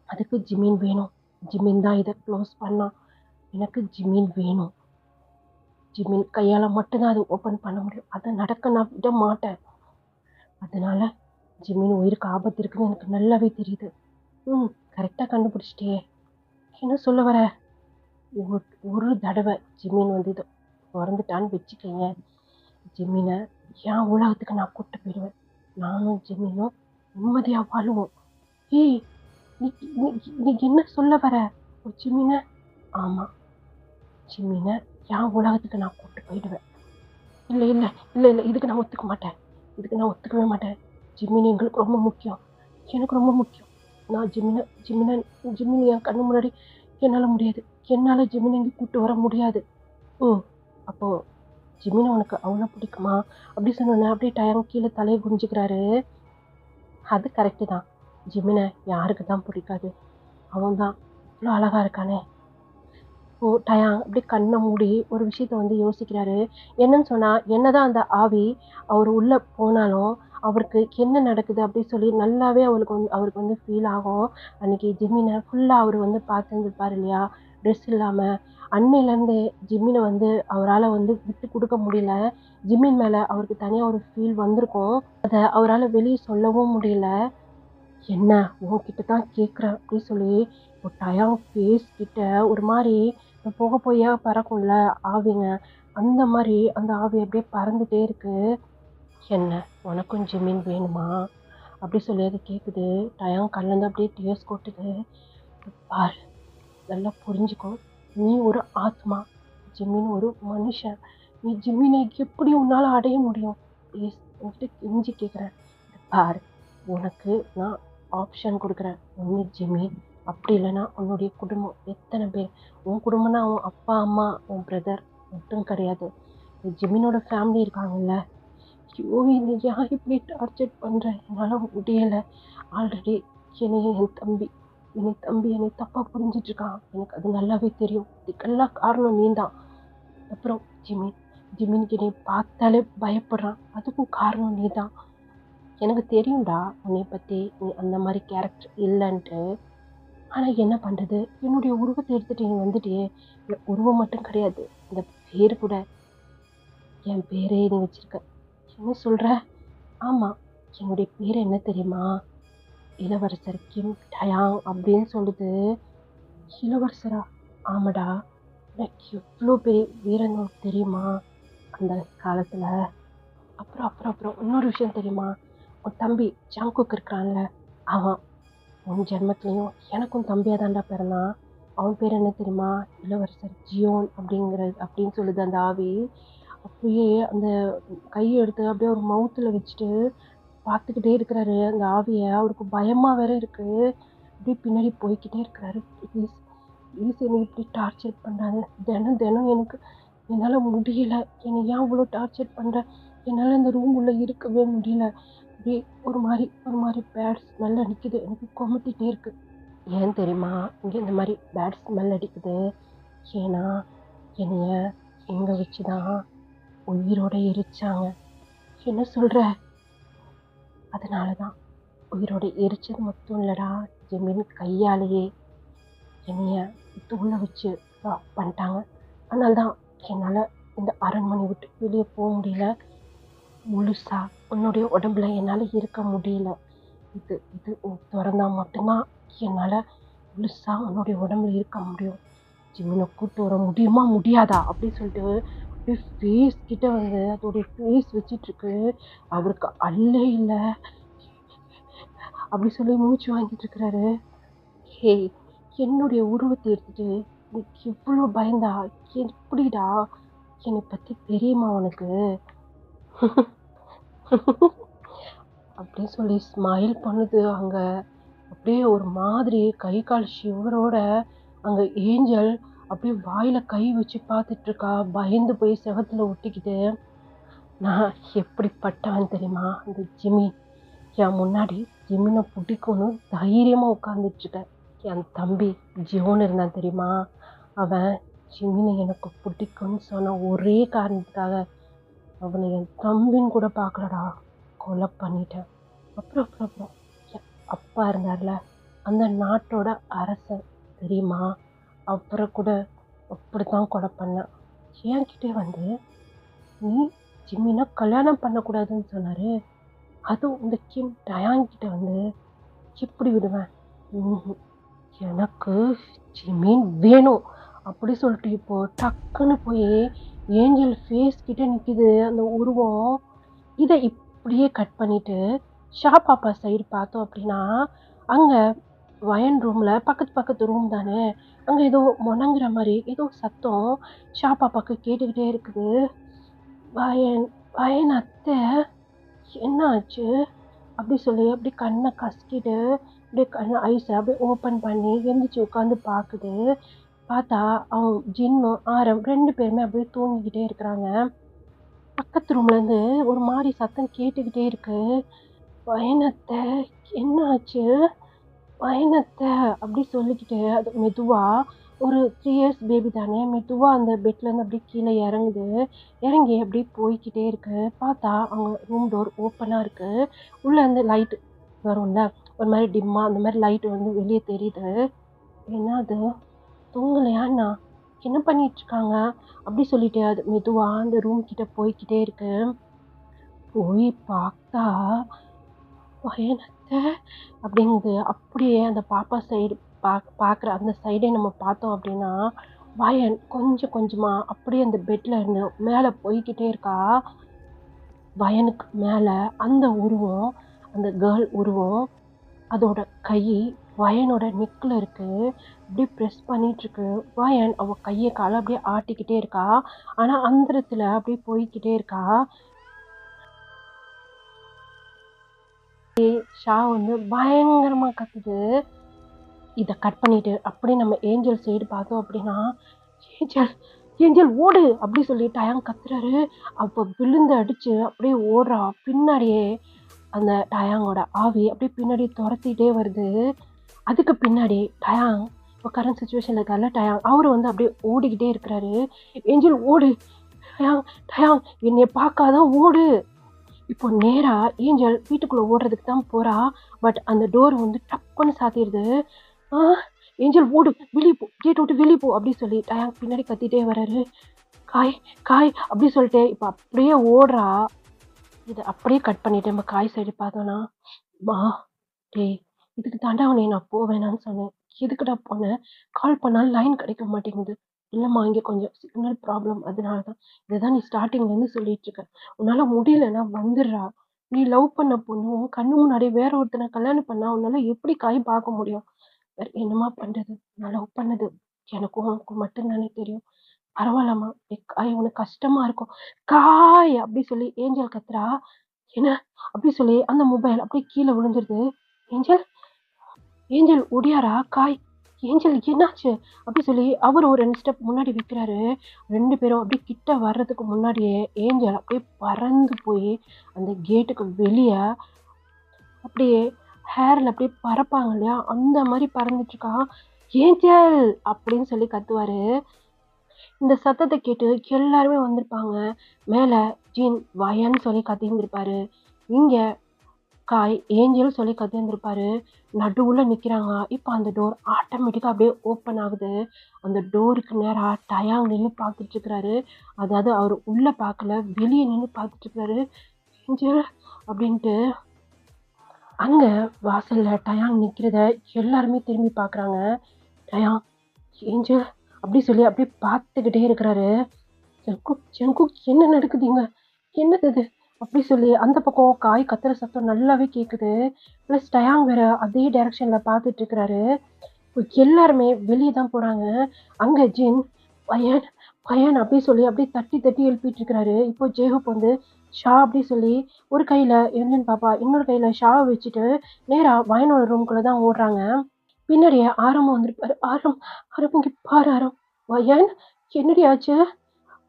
அதுக்கு ஜிமீன் வேணும். ஜிமீன் தான் இதை க்ளோஸ் பண்ணா. எனக்கு ஜிமீன் வேணும். ஜிமீன் கையால் மட்டும்தான் அதை ஓப்பன் பண்ண முடியும். அதை நடக்க நான் விட மாட்டேன். அதனால ஜிமீன் உயிருக்கு ஆபத்து இருக்குன்னு எனக்கு நல்லாவே தெரியுது. கரெக்டாக கண்டுபிடிச்சிட்டே. என்ன சொல்ல வர? ஒரு தடவை ஜிமீன் வந்து இதை திறந்துட்டான்னு வச்சுக்கங்க, ஜிம்மினை என் உலகத்துக்கு நான் கூப்பிட்டு போயிடுவேன். நானும் ஜிம்மினும் நிம்மதியாக வாழுவோம். ஏய் நீ நீ நீ என்ன சொல்ல வர? ஜிமின ஆமா, ஜிமின என் உலகத்துக்கு நான் கூட்டு போயிடுவேன். இல்ல இல்ல இல்ல இல்ல இதுக்கு நான் ஒத்துக்க மாட்டேன். இதுக்கு நான் ஒத்துக்கவே மாட்டேன். ஜிமினி எங்களுக்கு ரொம்ப முக்கியம். எனக்கு ரொம்ப முக்கியம். நான் ஜிமின ஜிமினி என் கண்ணு முன்னாடி என்னால முடியாது. என்னால ஜிமினி இங்க கூட்டு வர முடியாது. ம். அப்போ ஜிமின உனக்கு அவ்வளோ பிடிக்குமா? அப்படி சொன்னோன்னே அப்படியே டயம் கீழே தலையை குனிஞ்சுக்கிறாரு. அது கரெக்டு தான். ஜிமின யாருக்கு தான் பிடிக்காது? அவன் தான் இவ்வளோ அழகா இருக்கானே. ஓ டயாங் அப்படியே கண்ணை மூடி ஒரு விஷயத்த வந்து யோசிக்கிறாரு. என்னன்னு சொன்னா, என்னதான் அந்த ஆவி அவர் உள்ள போனாலும், அவருக்கு என்ன நடக்குது அப்படி சொல்லி நல்லாவே அவருக்கு வந்து ஃபீல் ஆகும். அன்னைக்கு ஜிம்மினை ஃபுல்லா அவர் வந்து பார்த்துருந்துருப்பாரு இல்லையா? ட்ரெஸ் இல்லாம. அன்னையிலேருந்து ஜிம்மினை வந்து அவரால வந்து விட்டு கொடுக்க முடியல. ஜிம்மின் மேல அவருக்கு தனியா ஒரு ஃபீல் வந்திருக்கும். அத அவரால வெளிய சொல்லவும் முடியல. என்ன உன்கிட்ட தான் கேட்குறேன் அப்படின்னு சொல்லி ஒரு டயம் ஃபேஸ் கிட்ட ஒரு மாதிரி போக போய் பறக்கும்ல ஆவிங்க, அந்த மாதிரி அந்த ஆவி அப்படியே பறந்துட்டே இருக்கு. என்ன உனக்கும் ஜிமின் வேணுமா அப்படி சொல்லி அது கேட்குது. டயம் கண்ணிலேருந்து அப்படியே டேஸ் கொட்டுது. பாரு, நல்லா புரிஞ்சுக்கோ, நீ ஒரு ஆத்மா, ஜிமின் ஒரு மனுஷன். நீ ஜிமினை எப்படி உன்னால அடைய முடியும்? ப்ளீஸ் உன்கிட்ட கெஞ்சி கேட்குறேன். பாரு, உனக்கு நான் ஆப்ஷன் கொடுக்குறேன். ஒன்று ஜிமின், அப்படி இல்லைன்னா உன்னுடைய குடும்பம். எத்தனை பேர்? உன் குடும்பம்னா உன் அப்பா அம்மா உன் பிரதர் மட்டும் கிடையாது. ஜிமினோட ஃபேமிலி இருக்காங்கல்ல. ஐயோ என்னை ஏன் இப்படி டார்ச்சர் பண்ணுற? என்னால் முடியலை. ஆல்ரெடி என்னை என்னை தப்பாக புரிஞ்சிட்டு இருக்கான். எனக்கு அது நல்லாவே தெரியும். இதுக்கெல்லாம் காரணம் நீ தான். அப்புறம் ஜிமினுக்கு என்னை பார்த்தாலே பயப்படுறான். அதுக்கும் காரணம் நீ தான். எனக்கு தெரியும்டா உன்னை பற்றி நீ அந்த மாதிரி கேரக்டர் இல்லைன்ட்டு. ஆனால் என்ன பண்ணுறது, என்னுடைய உருவத்தை எடுத்துகிட்டு நீ வந்துட்டியே. என் உருவம் மட்டும் கிடையாது, இந்த பேர் கூட. என் பேரே நீ வச்சிருக்க. என்ன சொல்கிற? ஆமாம், என்னுடைய பேர் என்ன தெரியுமா? இளவரசர் கிம் டயாங் அப்படின்னு சொல்லுது. இளவரசரா? ஆமாடா. எனக்கு எவ்வளோ பெரிய வீரன் தெரியுமா அந்த காலத்தில். அப்புறம் அப்புறம் அப்புறம் இன்னொரு விஷயம் தெரியுமா? உன் தம்பி ஜாங்குக் இருக்கிறான்ல, அவன் உன் ஜென்மத்துலேயும் எனக்கும் தம்பியாக தாண்டா பிறந்தான். அவன் பேர் என்ன தெரியுமா? இளவரசர் ஜியோன் அப்படின்னு சொல்லுது அந்த ஆவி. அப்படியே அந்த கையை எடுத்து அப்படியே ஒரு மவுத்தில் வச்சுட்டு பார்த்துக்கிட்டே இருக்கிறாரு அந்த ஆவியை. அவருக்கு பயமாக வேற இருக்கு. அப்படியே பின்னாடி போய்கிட்டே இருக்கிறாரு. ப்ளீஸ் ப்ளீஸ் என்னை இப்படி டார்ச்சர் பண்ணாது. தினம் தினம் என்னால் முடியல. என்னை ஏன் இவ்வளோ டார்ச்சர் பண்ணுற? என்னால் இந்த ரூம் உள்ள இருக்கவே முடியல. அப்படியே ஒரு மாதிரி பேட் ஸ்மெல் அடிக்குது. எனக்கு கொமட்டிகிட்டே இருக்கு. ஏன் தெரியுமா இங்கே இந்த மாதிரி பேட் ஸ்மெல் அடிக்குது? ஏன்னா என்னைய இங்கே வச்சு தான் உயிரோட எரிச்சாங்க. என்ன சொல்கிற? அதனால தான் உயிரோட எரிச்சது மட்டும் இல்லைடா, ஜிமின் கையாலேயே என்னைய தூள வச்சு பண்ணிட்டாங்க. அதனால தான் என்னால் இந்த அரண்மனை விட்டு வெளியே போக முடியல. முழுசா உன்னுடைய உடம்புல என்னால் இருக்க முடியல. இது இது திறந்தா மட்டும்தான் என்னால் முழுசா உன்னுடைய உடம்புல இருக்க முடியும். ஜிமினை கூட்டு வர முடியுமா முடியாதா அப்படின்னு சொல்லிட்டு அப்படியே ஃபேஸ் கிட்ட வந்து அதோடைய ஃபேஸ் வச்சிட்ருக்கு. அவருக்கு அல்லே இல்லை அப்படி சொல்லி மூச்சு வாங்கிட்டு இருக்கிறாரு. ஹே, என்னுடைய உருவத்தை எடுத்துட்டு நீ எவ்வளோ பயந்தா? எப்படிடா? என்னை பற்றி தெரியுமா உனக்கு? அப்படின்னு சொல்லி ஸ்மைல் பண்ணுது. அங்கே அப்படியே ஒரு மாதிரி கை கால் ஷிவரோட அங்கே ஏஞ்சல் அப்படியே வாயில் கை வச்சு பார்த்துட்ருக்கா. பயந்து போய் செவத்தில் ஒட்டிக்கிட்டு. நான் எப்படிப்பட்டவன் தெரியுமா? அந்த ஜிமி என் முன்னாடி ஜிமினை பிடிக்கும்னு தைரியமாக உட்காந்துட்ருக்கேன். என் தம்பி ஜியோன்னு இருந்தான் தெரியுமா? அவன் ஜிமினை எனக்கு பிடிக்கும்னு சொன்ன ஒரே காரணத்துக்காக அவனை என் தம்பின்னு கூட பார்க்கலடா, கொலை பண்ணிட்டேன். அப்புறம் அப்புறம் அப்புறம் என் அப்பா இருந்தார்ல, அந்த நாட்டோட அரசன் தெரியுமா? அப்புறம் கூட அப்படித்தான் கொலை பண்ணேன். என்கிட்டே வந்து நீ ஜிமினை கல்யாணம் பண்ணக்கூடாதுன்னு சொன்னார். அதுவும் இந்த கிம் டயாங் கிட்ட வந்து எப்படி விடுவேன்? எனக்கு ஜிமின் வேணும் அப்படி சொல்லிட்டு இப்போ டக்குன்னு போய் ஏஞ்சல் ஃபேஸ் கிட்ட நிற்கிது அந்த உருவம். இதை இப்படியே கட் பண்ணிட்டு ஷா பாப்பா சைடு பார்த்தோம் அப்படின்னா, அங்கே வயன் ரூம்ல பக்கத்து பக்கத்து ரூம் தானே. அங்க ஏதோ மொனங்குற மாரி ஏதோ சத்தம் ஷா பாப்பாக்கு கேட்டுக்கிட்டே இருக்குது. வயன் வயன் அத்தை என்ன ஆச்சு? அப்படி சொல்லி அப்படி கண்ணை கசக்கிட்டு அப்படியே கண்ணை ஐஸை அப்படியே ஓப்பன் பண்ணி எந்திரிச்சு உட்காந்து பார்க்குது. பார்த்தா அவன் ஜின்னும் ஆரம் 2 பேருமே அப்படியே தூங்கிக்கிட்டே இருக்கிறாங்க. பக்கத்து ரூம்லேருந்து ஒரு மாரி சத்தம் கேட்டுக்கிட்டே இருக்கு. "வயனத்த என்ன ஆச்சு? வயனத்த" அப்படி சொல்லிக்கிட்டு அது மெதுவா ஒரு 3 இயர்ஸ் பேபி தானே, மெதுவா அந்த பெட்லேருந்து அப்படியே கீழே இறங்குது. இறங்கி அப்படியே போய்க்கிட்டே இருக்கு. பார்த்தா அவங்க ரூம் டோர் ஓப்பனா இருக்கு. உள்ளேருந்து லைட் வரும்ல, ஒரு மாரி டிம்மா அந்த மாரி லைட் வந்து வெளிய தெரியுது. "என்னது தூங்கலையா என்ன? என்ன பண்ணிட்டுருக்காங்க?" அப்படி சொல்லிட்டு அது மெதுவா அந்த ரூம் கிட்ட போய்க்கிட்டே இருக்கு. போய் பார்த்தா, "வயனத்த" அப்படிங்குது. அப்படியே அந்த பாப்பா சைடு பார்க்குற அந்த சைடே நம்ம பார்த்தோம் அப்படின்னா, வயன் கொஞ்சம் கொஞ்சமா அப்படியே அந்த பெட்ல இருந்து மேல போய்க்கிட்டே இருக்கா. வயனுக்கு மேல அந்த உருவம், அந்த கேர்ள் உருவம், அதோட கை வயனோட நெக்ல இருக்கு. அப்படியே ப்ரெஸ் பண்ணிட்டுருக்கு. வயன் அவ கைய கால அப்படியே ஆட்டிக்கிட்டே இருக்கா. ஆனா அந்தரத்துல அப்படியே போய்க்கிட்டே இருக்கா. ஷா வந்து பயங்கரமா கத்துது. இத கட் பண்ணிட்டு அப்படியே நம்ம ஏஞ்சல் சைடு பார்த்தோம் அப்படின்னா, "ஏஞ்சல் ஏஞ்சல் ஓடு!" அப்படி சொல்லி டயான் கத்துறாரு. அவ விழுந்து அடிச்சு அப்படியே ஓடுறா. பின்னாடியே அந்த டயாங்கோட ஆவி அப்படியே பின்னாடி தொரத்திட்டே வருது. அதுக்கு பின்னாடி டயாங் இப்போ கரண்ட் சிச்சுவேஷன்ல இருக்கார்ல டயாங், அவரு வந்து அப்படியே ஓடிக்கிட்டே இருக்கிறாரு. "ஏஞ்சல் ஓடு! டயாங் டயாங் என்னைய பார்க்காத ஓடு!" இப்போ நேரா ஏஞ்சல் வீட்டுக்குள்ள ஓடுறதுக்கு தான் போறா. பட் அந்த டோர் வந்து டப்புன்னு சாத்திருது. "ஆ ஏஞ்சல் ஓடு! வெளிய போ! கேட்ட விட்டு வெளிய போ!" அப்படி சொல்லி டயாங் பின்னாடி கத்திட்டே வராரு. "காய் காய்" அப்படி சொல்லிட்டு இப்போ அப்படியே ஓடுறா. இத அப்படியே கட் பண்ணிட்டு நம்ம காய் சைடு பார்த்தோம்னா, "மா டேய் இதுக்கு தான்டா உன்னைய நான் போ வேணான்னு சொன்னேன். எதுக்குடா போன? கால் பண்ணாலும் லைன் கிடைக்க மாட்டேங்குது." "இல்லம்மா இங்க கொஞ்சம் சிக்னல் ப்ராப்ளம் அதனால தான்." "இததான் நீ ஸ்டார்ட்டிங்லேருந்து சொல்லிட்டு இருக்க. உன்னால முடியலன்னா வந்துடுறா. நீ லவ் பண்ண பொண்ணு உன் கண்ணு முன்னாடி வேற ஒருத்தனை கல்யாணம் பண்ணா உன்னால எப்படி காய் பார்க்க முடியும்? வேற என்னம்மா பண்றது? நான் லவ் பண்ணது எனக்கும் உனக்கும் மட்டும் தானே தெரியும். பரவாயில்லம்மா காய் உனக்கு கஷ்டமா இருக்கும்." "காய்" அப்படி சொல்லி ஏஞ்சல் கத்துறா. "என்ன?" அப்படி சொல்லி அந்த மொபைல் அப்படியே கீழே விழுந்துருது. "ஏஞ்சல் ஏஞ்சல் ஒடியாரா காய் ஏஞ்சல் என்னாச்சு?" அப்படி சொல்லி அவர் ஒரு 2 ஸ்டெப் முன்னாடி வைக்கிறாரு. 2 பேரும் அப்படியே கிட்ட வர்றதுக்கு முன்னாடியே ஏஞ்சல் அப்படியே பறந்து போய் அந்த கேட்டுக்கு வெளிய அப்படியே ஹேர்ல அப்படியே பறப்பாங்க இல்லையா, அந்த மாதிரி பறந்துட்டு இருக்கா. "ஏஞ்சல்" அப்படின்னு சொல்லி கத்துவாரு. இந்த சத்தத்தை கேட்டு எல்லாருமே வந்திருப்பாங்க. மேல ஜீன் வயன்னு சொல்லி கத்தியிருந்திருப்பாரு. இங்க காய் ஏஞ்சல் சொல்லி கத்தியிருந்திருப்பாரு. நடுவுல நிக்கிறாங்க. இப்ப அந்த டோர் ஆட்டோமேட்டிக்கா அப்படியே ஓப்பன் ஆகுது. அந்த டோருக்கு நேரா டயாங் நின்னு பார்த்துட்டு இருக்கிறாரு. அதாவது அவரு உள்ள பார்க்கல, வெளிய நின்னு பார்த்துட்டு இருக்கிறாரு. "ஏஞ்சல்" அப்படின்ட்டு. அங்க வாசல்ல டயாங் நிக்கிறத எல்லாருமே திரும்பி பார்க்குறாங்க. டயாங், "ஏஞ்சல்" அப்படி சொல்லி அப்படியே பார்த்துக்கிட்டே இருக்கிறாரு. "ஜங்குக் ஜங்குக் என்ன நடக்குது இங்க? என்னது இது?" அப்படி சொல்லி அந்த பக்கம் காய் கத்துற சத்தம் நல்லாவே கேக்குது. ப்ளஸ் டயாங் வேற அதே டைரக்ஷன்ல பார்த்துட்டு இருக்கிறாரு. இப்போ எல்லாருமே வெளிய தான் போறாங்க. அங்க ஜின், "வயன் வயன்" அப்படி சொல்லி அப்படியே தட்டி தட்டி எழுப்பிட்டு இருக்கிறாரு. இப்போ ஜேஹூப் வந்து ஷா அப்படி சொல்லி ஒரு கையில எர்லின் பாப்பா, இன்னொரு கையில ஷாவ வச்சுட்டு நேரா வயனோட ரூம்குள்ள தான் ஓடுறாங்க. பின்னாடியே ஆரமும் வந்திருப்பாரு. "ஆரம் ஆரம் இங்க பாரு ஆரம்." "வயன் என்னடி ஆச்சு?"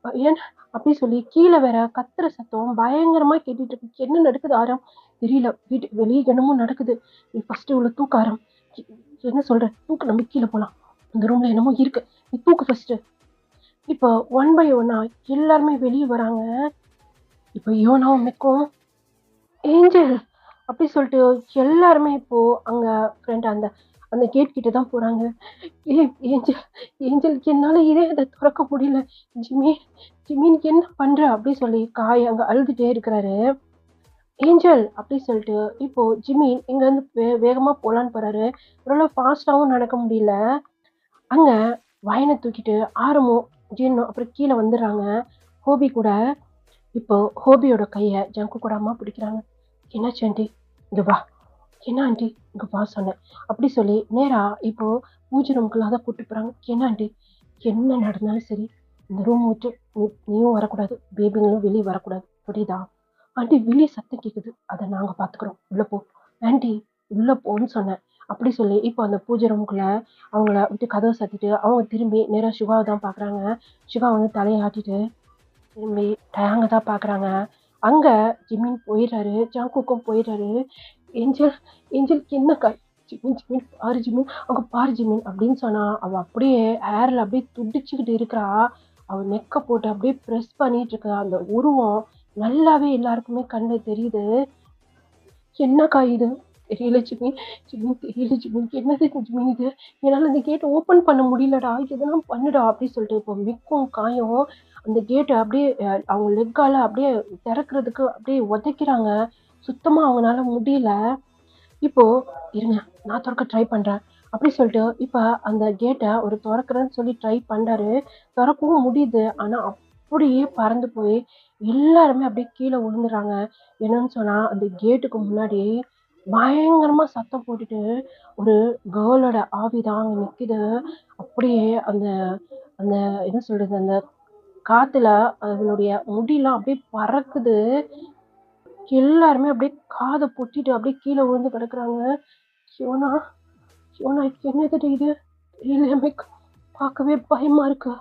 "வயன்" அப்படி சொல்லி கீழே வேற கத்துற சத்தம் பயங்கரமா கேட்டுட்டு இருக்கு. "என்ன நடக்குது ஆரம்?" "தெரியல. வீட்டுக்கு வெளியே என்னமோ நடக்குது. நீ ஃபர்ஸ்ட் இவ்வளவு தூக்கு ஆரம்." "எ- என்ன சொல்ற? தூக்கு, நம்ம கீழே போலாம். அந்த ரூம்ல என்னமோ இருக்கு. நீ தூக்கு ஃபர்ஸ்ட்." இப்போ ஒன் பை ஒன்னா எல்லாருமே வெளியே வராங்க. இப்போ யோனாவும் மிக்கும் ஏஞ்சல் அப்படி சொல்லிட்டு எல்லாருமே இப்போ அங்க ஃப்ரெண்ட் அந்த அந்த கேட் கிட்ட தான் போறாங்க. ஏஞ்சல் ஏஞ்சல் என்னால இதே இதை திறக்க முடியல. ஜிமி ஜிமின் என்ன பண்ற அப்படி சொல்லி காய் அங்க அழுதுட்டே இருக்கிறாரு. ஏஞ்சல் அப்படி சொல்லிட்டு இப்போ ஜிமின் இங்க இருந்து வேகமா போலான்னு போறாரு. இவ்வளவு ஃபாஸ்டாவும் நடக்க முடியல. அங்க வயனை தூக்கிட்டு ஆரமும் ஜின்னும் அப்புறம் கீழே வந்துடுறாங்க. ஹோபி கூட. இப்போ ஹோபியோட கையை ஜங்கு கூட அம்மா பிடிக்கிறாங்க. "என்னாச்சு ஆண்டி? இங்க வா. என்ன ஆண்டி இங்க வா சொன்னேன். அப்படி சொல்லி நேரா இப்போ பூஜை ரூம்குள்ள தான் கூட்டு போறாங்க. என்ன ஆண்டி என்ன நடந்தாலும் சரி இந்த ரூம் விட்டு நீயும் வரக்கூடாது, பேபிங்களும் வெளியே வரக்கூடாது. புரியுதா? ஆண்டி வெளியே சத்தம் கேக்குது. அத நாங்க பாத்துக்கிறோம். உள்ள போ. ஆண்டி உள்ள போன்னு சொன்னேன். அப்படி சொல்லி இப்போ அந்த பூஜை ரூமுக்குள்ள அவங்கள விட்டு கதவை சாத்திட்டு அவங்க திரும்பி நேரா சிவாவை தான் பாக்குறாங்க. சிவா வந்து தலையை ஆட்டிட்டு திரும்பி டயாங்க தான் பாக்குறாங்க. அங்க ஜிமின் போயிடுறாரு. ஜாங்குக்கும் போயிடுறாரு. ஏஞ்சல் ஏஞ்சல் என்னக்கா? ஜிமின் ஜிமின் பாரு ஜிமின், அங்க பாரு ஜிமின் அப்படின்னு சொன்னா அவ அப்படியே ஏர்ல அப்படியே துடிச்சுக்கிட்டு இருக்கிறா. அவ நெக்க போட்டு அப்படியே ப்ரெஸ் பண்ணிட்டு இருக்கா. அந்த உருவம் நல்லாவே எல்லாருக்குமே கண்ணுல தெரியுது. என்னக்கா இது? தெரியல ஜிமின். ஜிமின் தெரியல ஜிமின். என்னது இது ஜிமின் இது? என்னால இந்த கேட் ஓப்பன் பண்ண முடியலடா. எதனா பண்ணுடா அப்படின்னு சொல்லிட்டு இப்போ மிக்கும் காயும் அந்த கேட்டை அப்படியே அவங்க லெக்கால அப்படியே திறக்கிறதுக்கு அப்படியே உதைக்கிறாங்க. சுத்தமா அவங்களால முடியல. இப்போ இருங்க நான் திறக்க ட்ரை பண்றேன் அப்படி சொல்லிட்டு இப்ப அந்த கேட்டை ஒரு திறக்கிறேன்னு சொல்லி ட்ரை பண்றாரு. திறக்கவும் முடியுது. ஆனா அப்படியே பறந்து போய் எல்லாருமே அப்படியே கீழே விழுந்துறாங்க. என்னன்னு சொன்னா அந்த கேட்டுக்கு முன்னாடி பயங்கரமா சத்தம் போட்டுட்டு ஒரு கேர்ளோட ஆவிதான் அங்க நிக்குது. அப்படியே அந்த அந்த என்ன சொல்றது அந்த காத்துல அதனுடைய முடியெல்லாம் அப்படியே பறக்குது. எல்லாருமே அப்படியே காதை பொத்திட்டு அப்படியே கீழே விழுந்து கிடக்குறாங்க. யோனா யோனா என்னது இது? தெரியலையாமே, பார்க்கவே பயமா இருக்கு.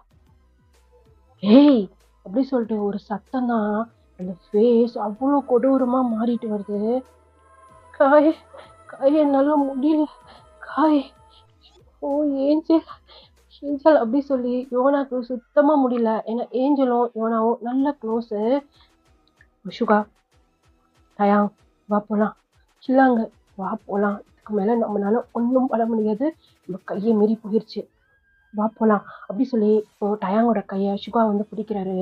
ஏய் அப்படி சொல்லிட்டு ஒரு சத்தம் தான். அந்த ஃபேஸ் அவ்வளோ கொடூரமா மாறிட்டு வருது. காய் காய் என்னால முடியல காய். ஓ ஏஞ்சல் ஏஞ்சல் அப்படி சொல்லி யோனாக்கு சுத்தமா முடியல. ஏன்னா ஏஞ்சலும் யோனாவும் நல்ல க்ளோஸு. சுகா தயாங் வா போலாம். இல்லாங்க வா போலாம். இதுக்கு மேல நம்மளால ஒன்றும் பண்ண முடியாது. நம்ம கையை மீறி போயிருச்சு. வா போலாம் அப்படி சொல்லி இப்போ டயாங்கோட கையை சுகா வந்து பிடிக்கிறாரு.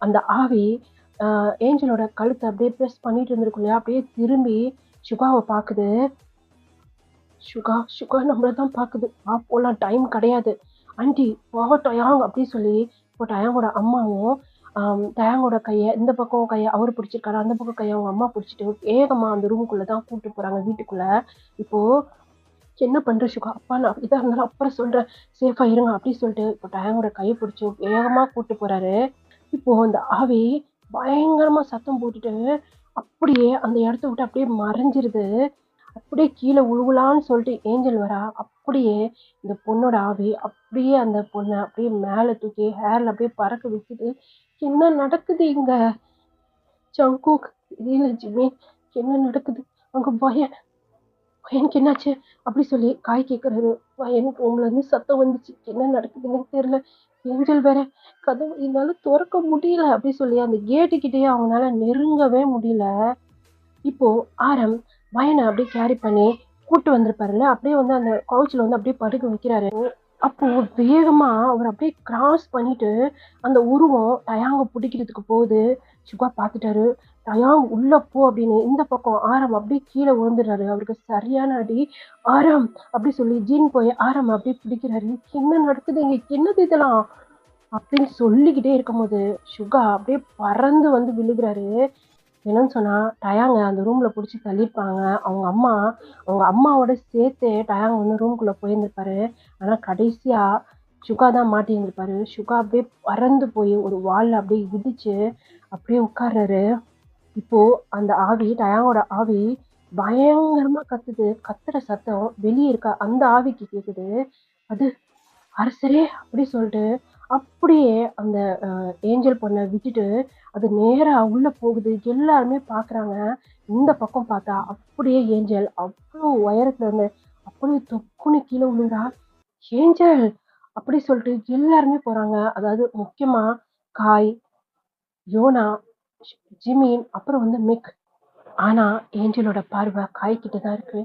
அந்த ஆவி ஏஞ்சலோட கழுத்தை அப்படியே ப்ரெஸ் பண்ணிட்டு இருந்திருக்கும் இல்லையா? அப்படியே திரும்பி சுகாவை பார்க்குது. சுகா சுகா நம்மள தான் பார்க்குது. வா போலாம் டைம் கிடையாது. ஆண்டி வா டயாங் அப்படி சொல்லி இப்போ டயாங்கோட அம்மாவும் டயாங்கோட கையை இந்த பக்கம் கையை அவர் பிடிச்சிருக்காரு. அந்த பக்கம் கையை அவங்க அம்மா பிடிச்சிட்டு வேகமா அந்த ரூமுக்குள்ள தான் கூப்பிட்டு போறாங்க வீட்டுக்குள்ள. இப்போ என்ன பண்ற சுகா? அப்பா நான் இதா இருந்தாலும் அப்புறம் சொல்றேன். சேஃபா இருங்க அப்படின்னு சொல்லிட்டு இப்போ டயாங்கோட கையை பிடிச்சி வேகமா கூட்டு போறாரு. இப்போ அந்த ஆவி பயங்கரமா சத்தம் போட்டுட்டு அப்படியே அந்த இடத்த விட்டு அப்படியே மறைஞ்சிருது. அப்படியே கீழே உழுவலான்னு சொல்லிட்டு ஏஞ்சல் வரா. அப்படியே இந்த பொண்ணோட ஆவி அப்படியே அந்த பொண்ணை அப்படியே மேலே தூக்கி ஹேர்ல அப்படியே பறக்க வச்சுட்டு என்ன நடக்குது இங்க? ஜங்குக் தெரியல ஜிம்மி. என்ன நடக்குது அங்க? பயம் எனக்கு என்னாச்சு அப்படி சொல்லி காய் கேட்கறாரு. எனக்கு உங்களை இருந்து சத்தம் வந்துச்சு. என்ன நடக்குதுன்னு தெரியல. ஏஞ்சல் வேற கதவு என்னால திறக்க முடியல அப்படி சொல்லி அந்த கேட்டுக்கிட்டேயே அவங்களால நெருங்கவே முடியல. இப்போ ஆரம் பையனை அப்படியே கேரி பண்ணி கூட்டு வந்திருப்பாருல்ல, அப்படியே வந்து அந்த கவுச்சில் வந்து அப்படியே படுக்க வைக்கிறாரு. அப்போ வேகமா அவர் அப்படியே கிராஸ் பண்ணிட்டு அந்த உருவம் டயாங்க பிடிக்கிறதுக்கு போகுது. சுகா பார்த்துட்டாரு. டயாங் உள்ள போ அப்படின்னு இந்த பக்கம் ஆரம் அப்படியே கீழே விழுந்துடுறாரு. அவருக்கு சரியான அடி. ஆரம் அப்படி சொல்லி ஜீன் போய் ஆரம் அப்படியே பிடிக்கிறாரு. என்ன நடக்குது இங்க? என்னது இதெல்லாம் அப்படின்னு சொல்லிக்கிட்டே இருக்கும்போது சுகா அப்படியே பறந்து வந்து விழுகிறாரு. என்னன்னு சொன்னா டயாங்க அந்த ரூம்ல பிடிச்சி தள்ளியிருப்பாங்க. அவங்க அம்மாவோட சேர்த்து டயாங்க வந்து ரூம்குள்ள போயிருந்திருப்பாரு. ஆனா கடைசியா சுகா தான் மாட்டியிருந்திருப்பாரு. சுகா அப்படியே பறந்து போய் ஒரு வால்ல அப்படியே இடிச்சு அப்படியே உட்கார்றாரு. இப்போ அந்த ஆவி டயாங்கோட ஆவி பயங்கரமா கத்துது. கத்துற சத்தம் வெளியே இருக்க அந்த ஆவிக்கு கேக்குது. அது அரசரே அப்படி சொல்லிட்டு அப்படியே அந்த ஏஞ்சல் பொண்ணை விட்டுட்டு அது நேரா உள்ள போகுது. எல்லாருமே பாக்குறாங்க. இந்த பக்கம் பார்த்தா அப்படியே ஏஞ்சல் அவ்வளோ உயரத்துல இருந்து அப்படியே தொப்புன்னு கீழே விழுறா. ஏஞ்சல் அப்படி சொல்லிட்டு எல்லாருமே போறாங்க. அதாவது முக்கியமா காய், யோனா, ஜிமின் அப்புறம் வந்து மிக். ஆனா ஏஞ்சலோட பார்வை காய் கிட்ட தான் இருக்கு.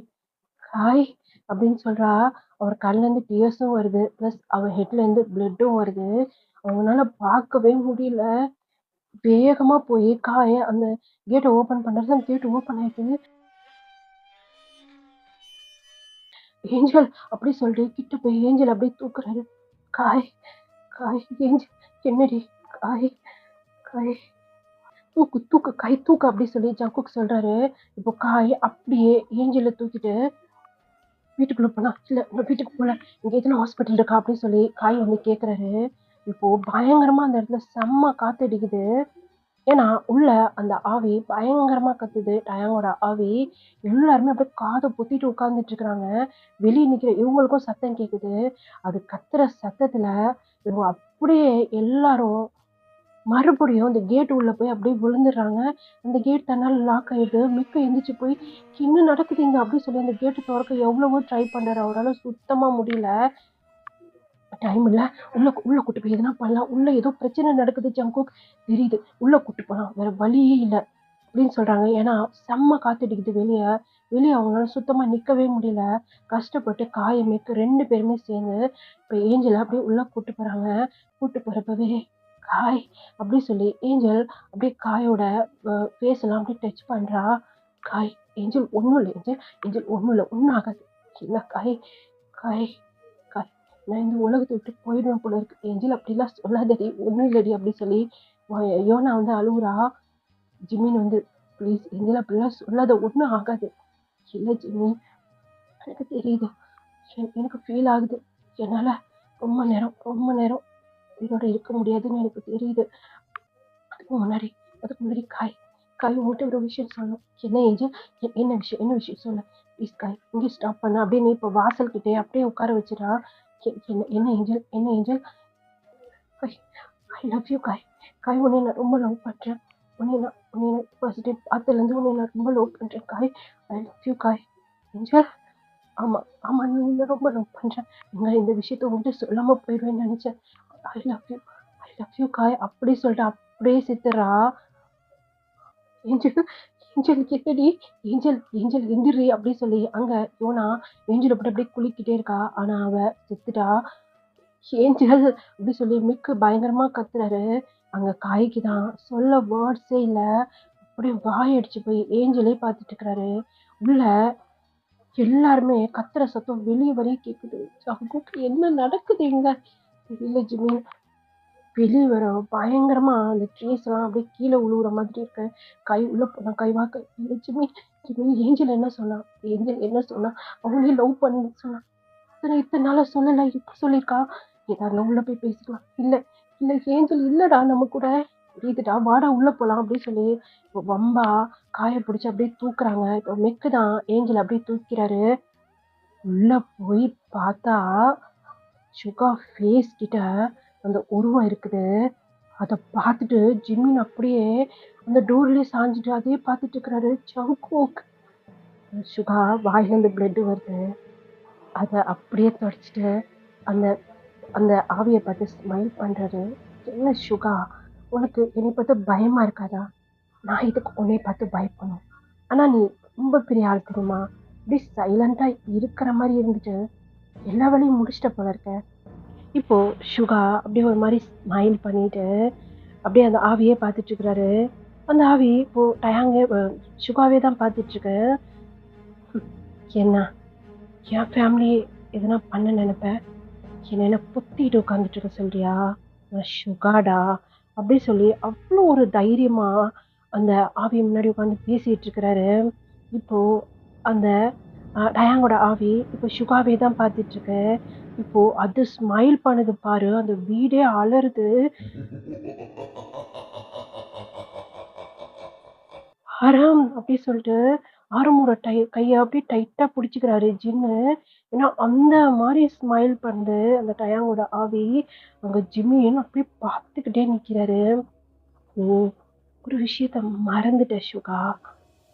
ஹாய் அப்படின்னு சொல்றா. அவர் கண்ணுல இருந்து டியர்ஸும் வருது. பிளஸ் அவர் ஹெட்ல இருந்து பிளட்டும் வருது. அவங்களால பார்க்கவே முடியல. வேகமா போய் காய அந்த கேட்டை ஓபன் பண்றது. அந்த கேட் ஓபன் ஆயிட்டு ஏஞ்சல் அப்படி சொல்லிட்டு கிட்ட போய் ஏஞ்சல் அப்படியே தூக்குறாரு. காய் காய் ஏஞ்சல் என்னடி? காய் காய் தூக்கு தூக்கு கை தூக்கு அப்படி சொல்லி ஜங்குக் சொல்றாரு. இப்போ காய் அப்படியே ஏஞ்சல தூக்கிட்டு வீட்டுக்குள்ள போனா, இல்ல நான் வீட்டுக்கு போல. இங்க எதுனா ஹாஸ்பிட்டல் இருக்கா? அப்படின்னு சொல்லி காய் வந்து கேட்குறாரு. இப்போ பயங்கரமா அந்த இடத்துல செம்ம காத்தடிக்குது. ஏன்னா, உள்ள அந்த ஆவி பயங்கரமா கத்துது. டயாங்கோட ஆவி. எல்லாருமே அப்படியே காத பொத்திட்டு உட்கார்ந்துட்டு இருக்கிறாங்க. வெளிய நிக்கிற இவங்களுக்கும் சத்தம் கேக்குது. அது கத்துற சத்தத்துல இவங்க அப்படியே எல்லாரும் மறுபடியும் அந்த கேட் உள்ள போய் அப்படியே விழுந்துடுறாங்க. அந்த கேட் தன்னால லாக் ஆயிடுது. மிக்க எந்திரிச்சு போய் என்ன நடக்குது இங்க அப்படின்னு சொல்லி அந்த கேட்டு திறக்க எவ்வளவோ ட்ரை பண்றாரு. அவரால சுத்தமா முடியல. டைம் இல்ல. உள்ள கூட்டு போய் எதுனா பண்ணலாம். உள்ள ஏதோ பிரச்சனை நடக்குது ஜங்குக். தெரியுது. உள்ள கூட்டு போலாம். வேற வழியே இல்ல. அப்படின்னு சொல்றாங்க. ஏன்னா செம்ம காத்தடிக்குது வெளிய. வெளிய அவங்களால சுத்தமா நிக்கவே முடியல. கஷ்டப்பட்டு காய மேய்க்க 2 பேருமே சேர்ந்து இப்ப ஏஞ்சல அப்படியே உள்ள கூட்டு போறாங்க. கூட்டு போறப்பவே காய் அப்படி சொல்லி ஏஞ்சல் அப்படியே காயோட ஃபேஸ் எல்லாம் அப்படியே டச் பண்றா. காய் ஏஞ்சல் ஒண்ணும் இல்ல ஏஞ்சல். ஏஞ்சல் ஒண்ணும் இல்ல. ஒண்ணும் ஆகாது. இல்ல காய் காய் காய் நான் இந்த உலகத்தை விட்டு போயிடுவேன் போல இருக்கு. ஏஞ்சல் அப்படிலாம் சொல்லாதடி. ஒண்ணும் இல்லடி அப்படி சொல்லி யோனா வந்து அழுவுறா. ஜிமின் வந்து ப்ளீஸ் ஏஞ்சல் அப்படிலாம் சொல்லாத. ஒண்ணும் ஆகாது. இல்ல ஜிம்மி எனக்கு தெரியுது. எனக்கு ஃபீல் ஆகுது. என்னால ரொம்ப நேரம் உயிரோட இருக்க முடியாதுன்னு எனக்கு தெரியுது. அதுக்கு முன்னாடி காய் காய் உங்கள்கிட்ட ஒரு விஷயம் சொல்லணும். என்ன ஏஞ்சல்? என்ன விஷயம் சொல்லு. ப்ளீஸ் காய் இங்கே ஸ்டாப் பண்ண அப்படின்னு இப்போ வாசல் கிட்டே அப்படியே உட்கார வச்சிடா. என்ன ஏஞ்சல்? காய் ஐ லவ் யூ காய். காய் உன்னை நான் ரொம்ப லவ் பண்றேன். உன்னை நான் ஃபர்ஸ்ட் டே பார்த்ததுலேருந்து உன்னை நான் ரொம்ப லவ் பண்றேன் காய். ஐ லவ் யூ காய். ஏஞ்சல் ஆமா ஆமா நீ என்ன ரொம்ப லவ் பண்றேன். நீங்க இந்த விஷயத்த உங்கள்கிட்ட சொல்லாம போயிடுவேன்னு நினைச்சேன். ஐ லவ் யூ காய் அப்படி சொல்லிட்டு அப்படியே சித்துறா. ஏஞ்சல் ஏஞ்சல் என்னடி? ஏஞ்சல் எந்திரி அப்படி சொல்லி அங்க யோனா ஏஞ்சல் அப்படி அப்படியே குளிக்கிட்டே இருக்கா. ஆனா அவ செத்துட்டா. ஏஞ்சல் அப்படி சொல்லி மிக்கு பயங்கரமா கத்துறாரு. அங்க காய்க்கு தான் சொல்ல வேர்ட்ஸே இல்ல. அப்படியே வாயடிச்சு போய் ஏஞ்சலே பார்த்துட்டு இருக்கிறாரு. உள்ள எல்லாருமே கத்துற சத்தம் வெளிய வரையும் கேக்குது. ஜங்குக்கு என்ன நடக்குது இங்க? தெரியல ஜிம்மி. வெளிய வர பயங்கரமா அந்த ட்ரீஸ் எல்லாம் அப்படியே கீழே விழுவுற மாதிரி இருக்கு. கை உள்ள போனா கைவாக்க இல்ல ஜிம்மி ஏஞ்சல் என்ன சொன்னா அவங்களே லவ் பண்ணு சொன்னா. இத்தனை நாளா சொல்லல. இப்ப சொல்லியிருக்கா. ஏதாவது உள்ள போய் பேசிக்கலாம். இல்ல இல்ல ஏஞ்சல் இல்லடா நம்ம கூட. புரியுதுடா வாடா உள்ள போலாம் அப்படின்னு சொல்லி இப்போ வம்பா காய பிடிச்சு அப்படியே தூக்குறாங்க. இப்போ மெக்கு தான் ஏஞ்சல் அப்படியே தூக்கிறாரு. உள்ள போய் பார்த்தா சுகா ஃபேஸ் கிட்ட அந்த உருவம் இருக்குது. அதை பார்த்துட்டு ஜிம்மின் அப்படியே அந்த டோர்லயே சாஞ்சிட்டு அதே பார்த்துட்டு இருக்கிறாரு. ஜங்குக் சுகா வாயிலிருந்து பிளட் வருது. அதை அப்படியே தொடச்சிட்டு அந்த அந்த ஆவியை பார்த்து ஸ்மைல் பண்றாரு. என்ன சுகா உனக்கு என்னை பார்த்து பயமா இருக்காதா? நான் இதுக்கு உன்னை பார்த்து பயப்படணும். ஆனா நீ ரொம்ப பெரிய ஆள் தெரியுமா? அப்படி சைலண்டா இருக்கிற மாதிரி இருந்துட்டு எல்லா வேலையும் முடிச்சிட்ட போல இருக்க. இப்போ சுகா அப்படியே ஒரு மாதிரி ஸ்மைல் பண்ணிட்டு அப்படியே அந்த ஆவியே பார்த்துட்டு இருக்கிறாரு. அந்த ஆவி இப்போ சுகாவே தான் பார்த்துட்டு இருக்கு. என்ன என் ஃபேமிலி எதனா பண்ண நினைப்பேன். என்ன பொத்திட்டு உட்காந்துட்டு இருக்க சொல்றியா? நான் சுகாடா அப்படி சொல்லி அவ்வளோ ஒரு தைரியமா அந்த ஆவி முன்னாடி உட்காந்து பேசிட்டு இருக்கிறாரு. இப்போ அந்த டயாங்கோட ஆவி இப்போ சுகாவே தான் பார்த்துட்டு இருக்கு. இப்போ அது ஸ்மைல் பண்ணுது பாரு. அந்த வீடே அலறுது. ஹராம் அப்படி சொல்லிட்டு ஆரமோட கையை அப்படியே டைட்டா பிடிச்சிக்கிறாரு ஜிம்மு. ஏன்னா அந்த மாதிரி ஸ்மைல் பண்ணுது அந்த டயாங்கோட ஆவி. அங்க ஜிம்மின்னு அப்படியே பார்த்துக்கிட்டே நிக்கிறாரு. ஓ ஒரு விஷயத்த மறந்துட்டேன் சுகா.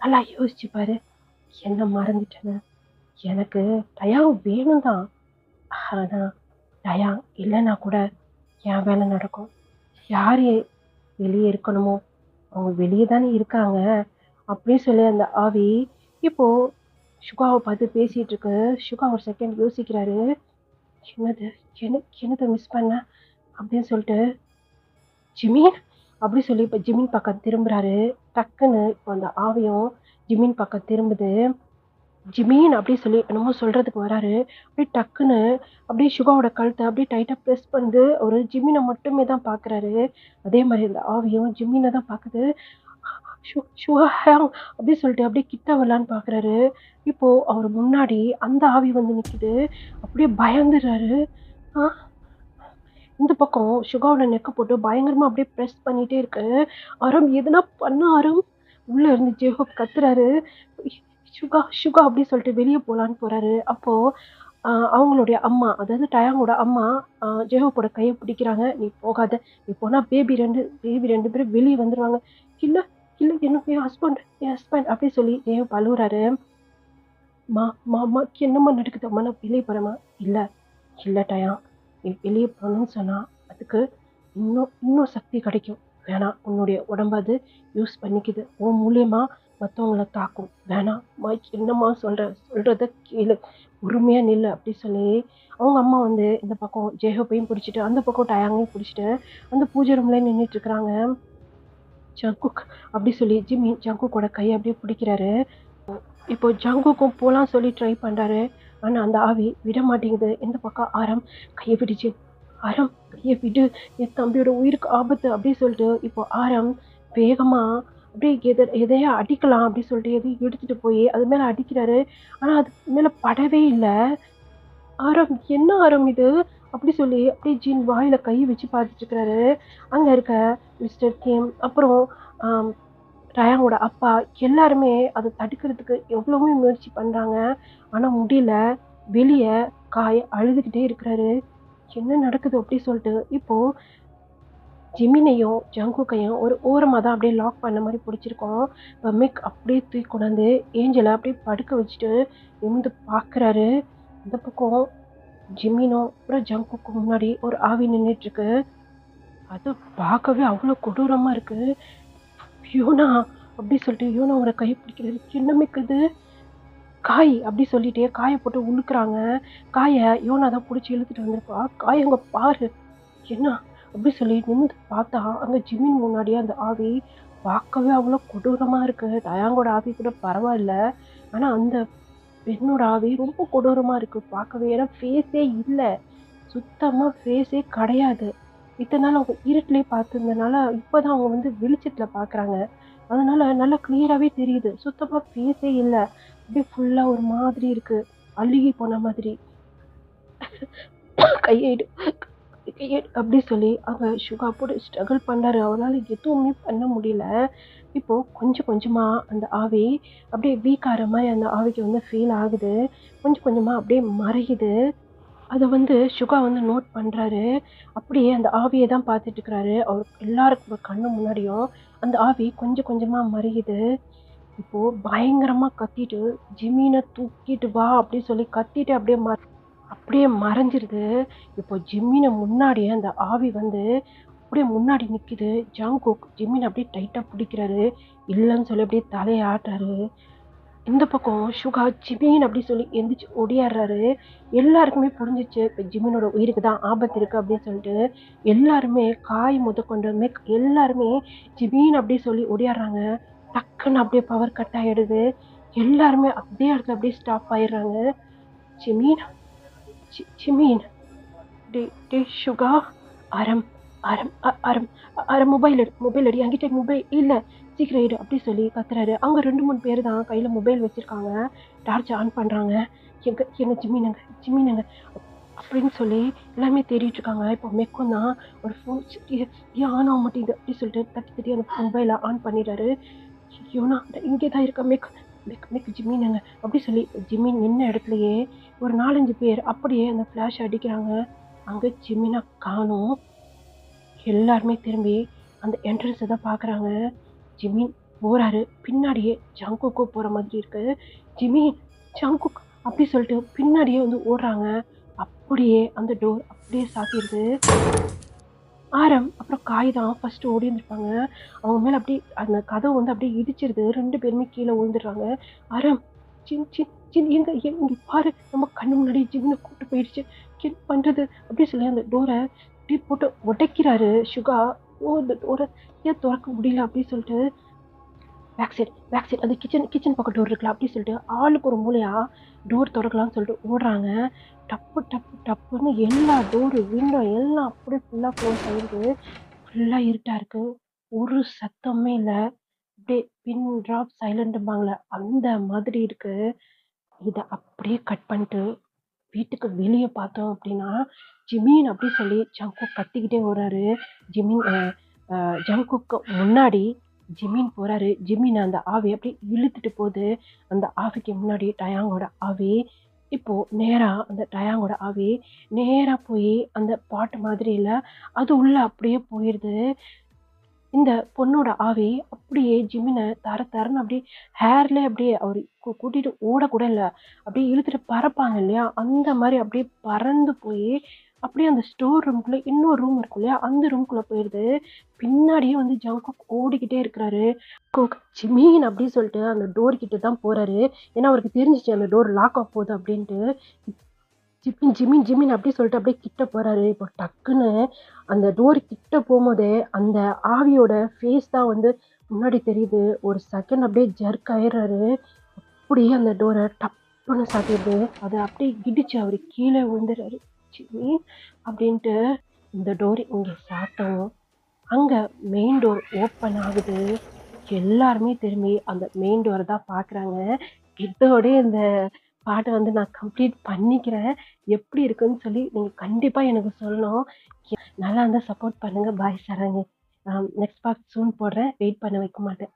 நல்லா யோசிச்சு பாரு. என்ன மறந்துட்டேன்னு. எனக்கு டயாங் வேணும் தான். ஆனா டயாங் இல்லைன்னா கூட என் வேலை நடக்கும். யார் வெளியே இருக்கணுமோ அவங்க வெளியே தானே இருக்காங்க. அப்படின்னு சொல்லி அந்த ஆவி இப்போ சுகாவை பார்த்து பேசிட்டு இருக்கு. சுகா ஒரு செகண்ட் யோசிக்கிறாரு. என்னது என்னதை மிஸ் பண்ண அப்படின்னு சொல்லிட்டு ஜிமின் அப்படி சொல்லி இப்போ ஜிமின் பக்கம் திரும்புறாரு. டக்குன்னு இப்போ அந்த ஆவியும் ஜிமின் பக்கம் திரும்புது. ஜிமின் அப்படி சொல்லி என்னமோ சொல்றதுக்கு வராரு. அப்படியே டக்குன்னு அப்படியே சுகாவோட கழுத்தை அப்படியே டைட்டா ப்ரெஸ் பண்ணுது. ஒரு ஜிமினை மட்டுமே தான் பாக்குறாரு. அதே மாதிரி இந்த ஆவியும் ஜிமினை தான் பாக்குது. ஷுஹாங் அப்படி சொல்லிட்டு அப்படியே கிட்ட வரலான்னு பார்க்குறாரு. இப்போ அவர் முன்னாடி அந்த ஆவி வந்து நிக்குது. அப்படியே பயந்துடுறாரு. ஆ இந்த பக்கம் சுகாவோட நெக்க போட்டு பயங்கரமா அப்படியே பிரஸ் பண்ணிட்டே இருக்கு. அருண் எதுனா பண்ணு அருண். உள்ள இருந்து ஜேகோப் கத்துறாரு. சுகா சுகா அப்படி சொல்லிட்டு வெளியே போலான்னு போறாரு. அப்போ அவங்களுடைய அம்மா, அதாவது டயாங்கோட அம்மா ஜேகோப்போட கையை பிடிக்கிறாங்க. நீ போகாத, நீ போனா பேபி ரெண்டு பேரும் வெளியே வந்துருவாங்க. இல்ல இல்ல என்ன என் ஹஸ்பண்ட் அப்படி சொல்லி ஜேகோப் அழுகுறாரு. மா மாமா என்னம்மா நடக்குது? அம்மா நான் வெளியே போறேம்மா. இல்ல இல்ல டயா, நீ வெளியே போகணும்னு சொன்னா அதுக்கு இன்னும் இன்னும் சக்தி கிடைக்கும். வேணாம், உன்னுடைய உடம்ப அது யூஸ் பண்ணிக்குது. உன் மூலியமா மற்றவங்கள தாக்கும். வேணாம்மா, என்னம்மா சொல்றத கேளு, பொறுமையா நில்லு அப்படி சொல்லி அவங்க அம்மா வந்து இந்த பக்கம் ஜேஹோப்பையும் பிடிச்சிட்டு அந்த பக்கம் டயாங்கையும் பிடிச்சிட்டு அந்த பூஜை ரூம்ல நின்றுட்டு இருக்கிறாங்க. ஜங்குக் அப்படி சொல்லி ஜிம்மி ஜங்குக்கோட கையை அப்படியே பிடிக்கிறாரு. இப்போ ஜங்குக்கும் போலாம் சொல்லி ட்ரை பண்றாரு. ஆனா அந்த ஆவி விட மாட்டேங்குது. இந்த பக்கம் ஆரம் கையை பிடிச்சு, ஆரம் கையை விடு, என் தம்பியோட உயிருக்கு ஆபத்து அப்படி சொல்லிட்டு இப்போ ஆரம் வேகமா அப்படியே எதையா அடிக்கலாம் அப்படி சொல்லிட்டு எதையும் எடுத்துட்டு போய் அது மேல அடிக்கிறாரு. ஆனா அது மேல படவே இல்லை. ஆரம் என்ன ஆரம் இது அப்படி சொல்லி அப்படியே ஜீன் வாயில கை வச்சு பார்த்துட்டு இருக்கிறாரு. அங்க இருக்க மிஸ்டர் கிம், அப்புறம் ரயானோட அப்பா எல்லாருமே அதை தடுக்கிறதுக்கு எவ்வளவுமே முயற்சி பண்றாங்க. ஆனா முடியல. வெளியே காய் அழுதுகிட்டே இருக்கிறாரு. என்ன நடக்குது அப்படி சொல்லிட்டு இப்போ ஜிமினையும் ஜங்குக்கையும் ஒரு ஓரமா தான் அப்படியே லாக் பண்ண மாதிரி பிடிச்சிருக்கோம். இப்போ மிக் அப்படியே தூக்கி கொண்டாந்து ஏஞ்சலை அப்படியே படுக்க வச்சுட்டு நிமிந்து பார்க்குறாரு. இந்த பக்கம் ஜிமினோ அப்புறம் ஜங்குக்கு முன்னாடி ஒரு ஆவி நின்றுட்டு இருக்கு. அது பார்க்கவே அவ்வளோ கொடூரமா இருக்கு. யோனா அப்படி சொல்லிட்டு யோனாவோட கை பிடிக்கிறது. என்ன மிக்குது காய் அப்படி சொல்லிட்டு காயை போட்டு உழுக்குறாங்க. காயை யோனா தான் பிடிச்சி இழுத்துட்டு வந்திருப்பா. காய் அங்க பாரு என்ன அப்படி சொல்லி நிமிந்து பார்த்தா அங்க ஜிம்மின் முன்னாடியே அந்த ஆவி பார்க்கவே அவ்வளோ கொடூரமா இருக்கு. டயாங்கோட ஆவி கூட பரவாயில்ல. ஆனா அந்த பெண்ணோட ஆவி ரொம்ப கொடூரமா இருக்கு பார்க்கவே. ஏன்னா ஃபேஸே இல்லை, சுத்தமா ஃபேஸே கிடையாது. இத்தனை நாள் அவங்க இருட்டிலே பார்த்துருந்தனால இப்போதான் அவங்க வந்து வெளிச்சத்துல பார்க்குறாங்க. அதனால நல்லா கிளியராகவே தெரியுது. சுத்தமாக ஃபேஸே இல்லை, அப்படியே ஃபுல்லாக ஒரு மாதிரி இருக்கு, அழுகி போன மாதிரி. கையேடு கையேடு அப்படி சொல்லி அங்கே சுகா போட்டு ஸ்ட்ரகிள் பண்ணாரு. அவரால் எதுவுமே பண்ண முடியல. இப்போ கொஞ்சம் கொஞ்சமா அந்த ஆவி அப்படியே வீக் ஆகிற மாதிரி அந்த ஆவிக்கு வந்து ஃபீல் ஆகுது. கொஞ்சம் கொஞ்சமா அப்படியே மறையுது. அதை வந்து சுகா வந்து நோட் பண்ணுறாரு. அப்படியே அந்த ஆவியை தான் பார்த்துட்டு இருக்கிறாரு. அவர் எல்லாருக்கும் கண்ணு முன்னாடியும் அந்த ஆவி கொஞ்சம் கொஞ்சமாக மறையுது. இப்போது பயங்கரமாக கத்திட்டு ஜிமீனை தூக்கிட்டு வா அப்படி சொல்லி கத்திட்டு அப்படியே மறைஞ்சிருது. இப்போ ஜிம்மினை முன்னாடியே அந்த ஆவி வந்து அப்படியே முன்னாடி நிற்கிது. ஜங்குக் ஜிம்மினை அப்படியே டைட்டாக பிடிக்கிறாரு. இல்லைன்னு சொல்லி அப்படியே தலையை ஆட்டுறாரு. இந்த பக்கம் சுகா ஜிமின் அப்படி சொல்லி எந்திரிச்சு ஒடியாடுறாரு. எல்லாருக்குமே புரிஞ்சிச்சு இப்போ ஜிமினோட உயிருக்கு தான் ஆபத்து இருக்கு அப்படின்னு சொல்லிட்டு எல்லாருமே காய் முதற்கொண்டு எல்லாருமே ஜிமின் அப்படி சொல்லி ஒடியாடுறாங்க. டக்குன்னு அப்படியே பவர் கட் ஆயிடுது. எல்லாருமே அதே இடத்துல அப்படியே ஸ்டாப் ஆயிடுறாங்க. ஜிமீன் ஜிமீன் டே சுகா, அரம் அரம் அரம் அரம் மொபைல் எடு என்கிட்ட மொபைல் இல்லை, சீக்கிரம் எடு அப்படி சொல்லி கத்துறாரு. அங்கே 2-3 பேர் தான் கையில் மொபைல் வச்சுருக்காங்க. டார்ச் ஆன் பண்ணுறாங்க. எங்க ஜிம்மினங்க அப்படின்னு சொல்லி எல்லாமே தேடிட்டு இருக்காங்க. இப்போ மெக்கும் தான் ஒரு ஃபோன் ஏன் ஆன் ஆக மாட்டேங்குது அப்படி சொல்லிட்டு தட்டி அந்த மொபைலை ஆன் பண்ணிடுறாரு. யோனா இங்கே தான் இருக்கா மெக் மெக் மெக் ஜிம்மினங்க அப்படி சொல்லி ஜிம்மின் நின்ன இடத்துலையே ஒரு 4-5 பேர் அப்படியே அந்த ஃப்ளாஷ் அடிக்கிறாங்க. அங்கே ஜிம்மினை காணும். எல்லாருமே திரும்பி அந்த என்ட்ரன்ஸை தான் பார்க்குறாங்க. ஜிமின் போறாரு. பின்னாடியே ஜங்குக்கு போகிற மாதிரி இருக்கு. ஜிமின் ஜங்குக் அப்படி சொல்லிட்டு பின்னாடியே வந்து ஓடுறாங்க. அப்படியே அந்த டோர் அப்படியே சாத்திடுது. ஆரம் அப்புறம் காய் தான் ஃபர்ஸ்ட் ஓடி இருந்திருப்பாங்க. அவங்க மேலே அப்படியே அந்த கதவு வந்து அப்படியே இடிச்சிருது. 2 பேருமே கீழே விழுந்துடுறாங்க. ஆரம் சின் சின் சின் எங்க பாரு, நம்ம கண்ணு முன்னாடி ஜிம்மினை கூட்டு போயிடுச்சு, என்ன பண்றது அப்படி சொல்லி அந்த டோரை இப்படி போட்டு உடைக்கிறாரு சுகா. இந்த டோரை ஏன் திறக்க முடியல அப்படின்னு சொல்லிட்டு பேக் சைடு அந்த கிச்சன் பக்கம் டோர் இருக்கலாம் அப்படி சொல்லிட்டு ஆளுக்கு ஒரு மூலையா டோர் திறக்கலாம்னு சொல்லிட்டு ஓடுறாங்க. டப்பு டப்பு டப்புன்னு எல்லா டோரு விண்டோ எல்லாம் அப்படியே ஃபுல்லாக க்ளோஸ் ஆகிருக்கு. ஃபுல்லாக இருட்டாக இருக்குது. ஒரு சத்தமே இல்லை. அப்படியே பின் ட்ராப் சைலண்ட்டும்பாங்கல்ல, அந்த மாதிரி இருக்கு. இத அப்படியே கட் பண்ணிட்டு வீட்டுக்கு வெளிய பார்த்தோம் அப்படின்னா, ஜிமின் அப்படி சொல்லி ஜங்குக் கத்திக்கிட்டே வராரு. ஜிமின் அ அ ஜங்குக்கு முன்னாடி ஜிமின் போறாரு. ஜிமின் அந்த ஆவிய அப்படியே இழுத்துட்டு போது. அந்த ஆவிக்கு முன்னாடி டயாங்கோட ஆவி. இப்போ நேரா அந்த டயாங்கோட ஆவி நேரா போயி அந்த பாட்டு மாதிரி இல்ல, அது உள்ள அப்படியே போயிருது. இந்த பொண்ணோட ஆவி அப்படியே ஜிமின தர தரன்னு அப்படியே ஹேர்லயே அப்படியே அவரு கூட்டிட்டு ஓடக்கூட இல்ல. அப்படியே இழுத்துட்டு பறப்பாங்க இல்லையா? அந்த மாரி அப்படியே பறந்து போயி, அப்படியே அந்த ஸ்டோர் ரூம்குள்ள இன்னொரு ரூம் இருக்கும் இல்லையா? அந்த ரூம்குள்ள போயிருது. பின்னாடியே வந்து ஜங்குக் ஓடிக்கிட்டே இருக்கிறாரு. ஜிமின் அப்படின்னு சொல்லிட்டு அந்த டோர் கிட்ட தான் போறாரு. ஏன்னா அவருக்கு தெரிஞ்சுச்சு அந்த டோர் லாக் ஆக போகுது அப்படின்ட்டு. ஜிமின் ஜிமின் ஜிமின் அப்படி சொல்லிட்டு அப்படியே கிட்ட போறாரு. இப்போ டக்குன்னு அந்த டோர் கிட்ட போகும்போதே அந்த ஆவியோட ஃபேஸ் தான் வந்து முன்னாடி தெரியுது. ஒரு செகண்ட் அப்படியே ஜர்க் ஆயிடுறாரு. அப்படியே அந்த டோரை டப்புன்னு சாத்திடுது. அதை அப்படியே இடிச்சு அவரு கீழே விழுந்துறாரு. ஜிமின் அப்படின்ட்டு இந்த டோர் இங்க சாத்தவும் அங்க மெயின் டோர் ஓப்பன் ஆகுது. எல்லாருமே திரும்பி அந்த மெயின் டோரை தான் பார்க்குறாங்க. இதோடயே இந்த பாட்ட வந்து நான் கம்ப்ளீட் பண்ணிக்கிறேன். எப்படி இருக்குன்னு சொல்லி நீங்க கண்டிப்பா எனக்கு சொல்லணும். நல்லா இருந்தா சப்போர்ட் பண்ணுங்க. பாய் சரண்யா. நெக்ஸ்ட் பார்ட் சூன் போடுறேன். வெயிட் பண்ண வைக்க மாட்டேன்.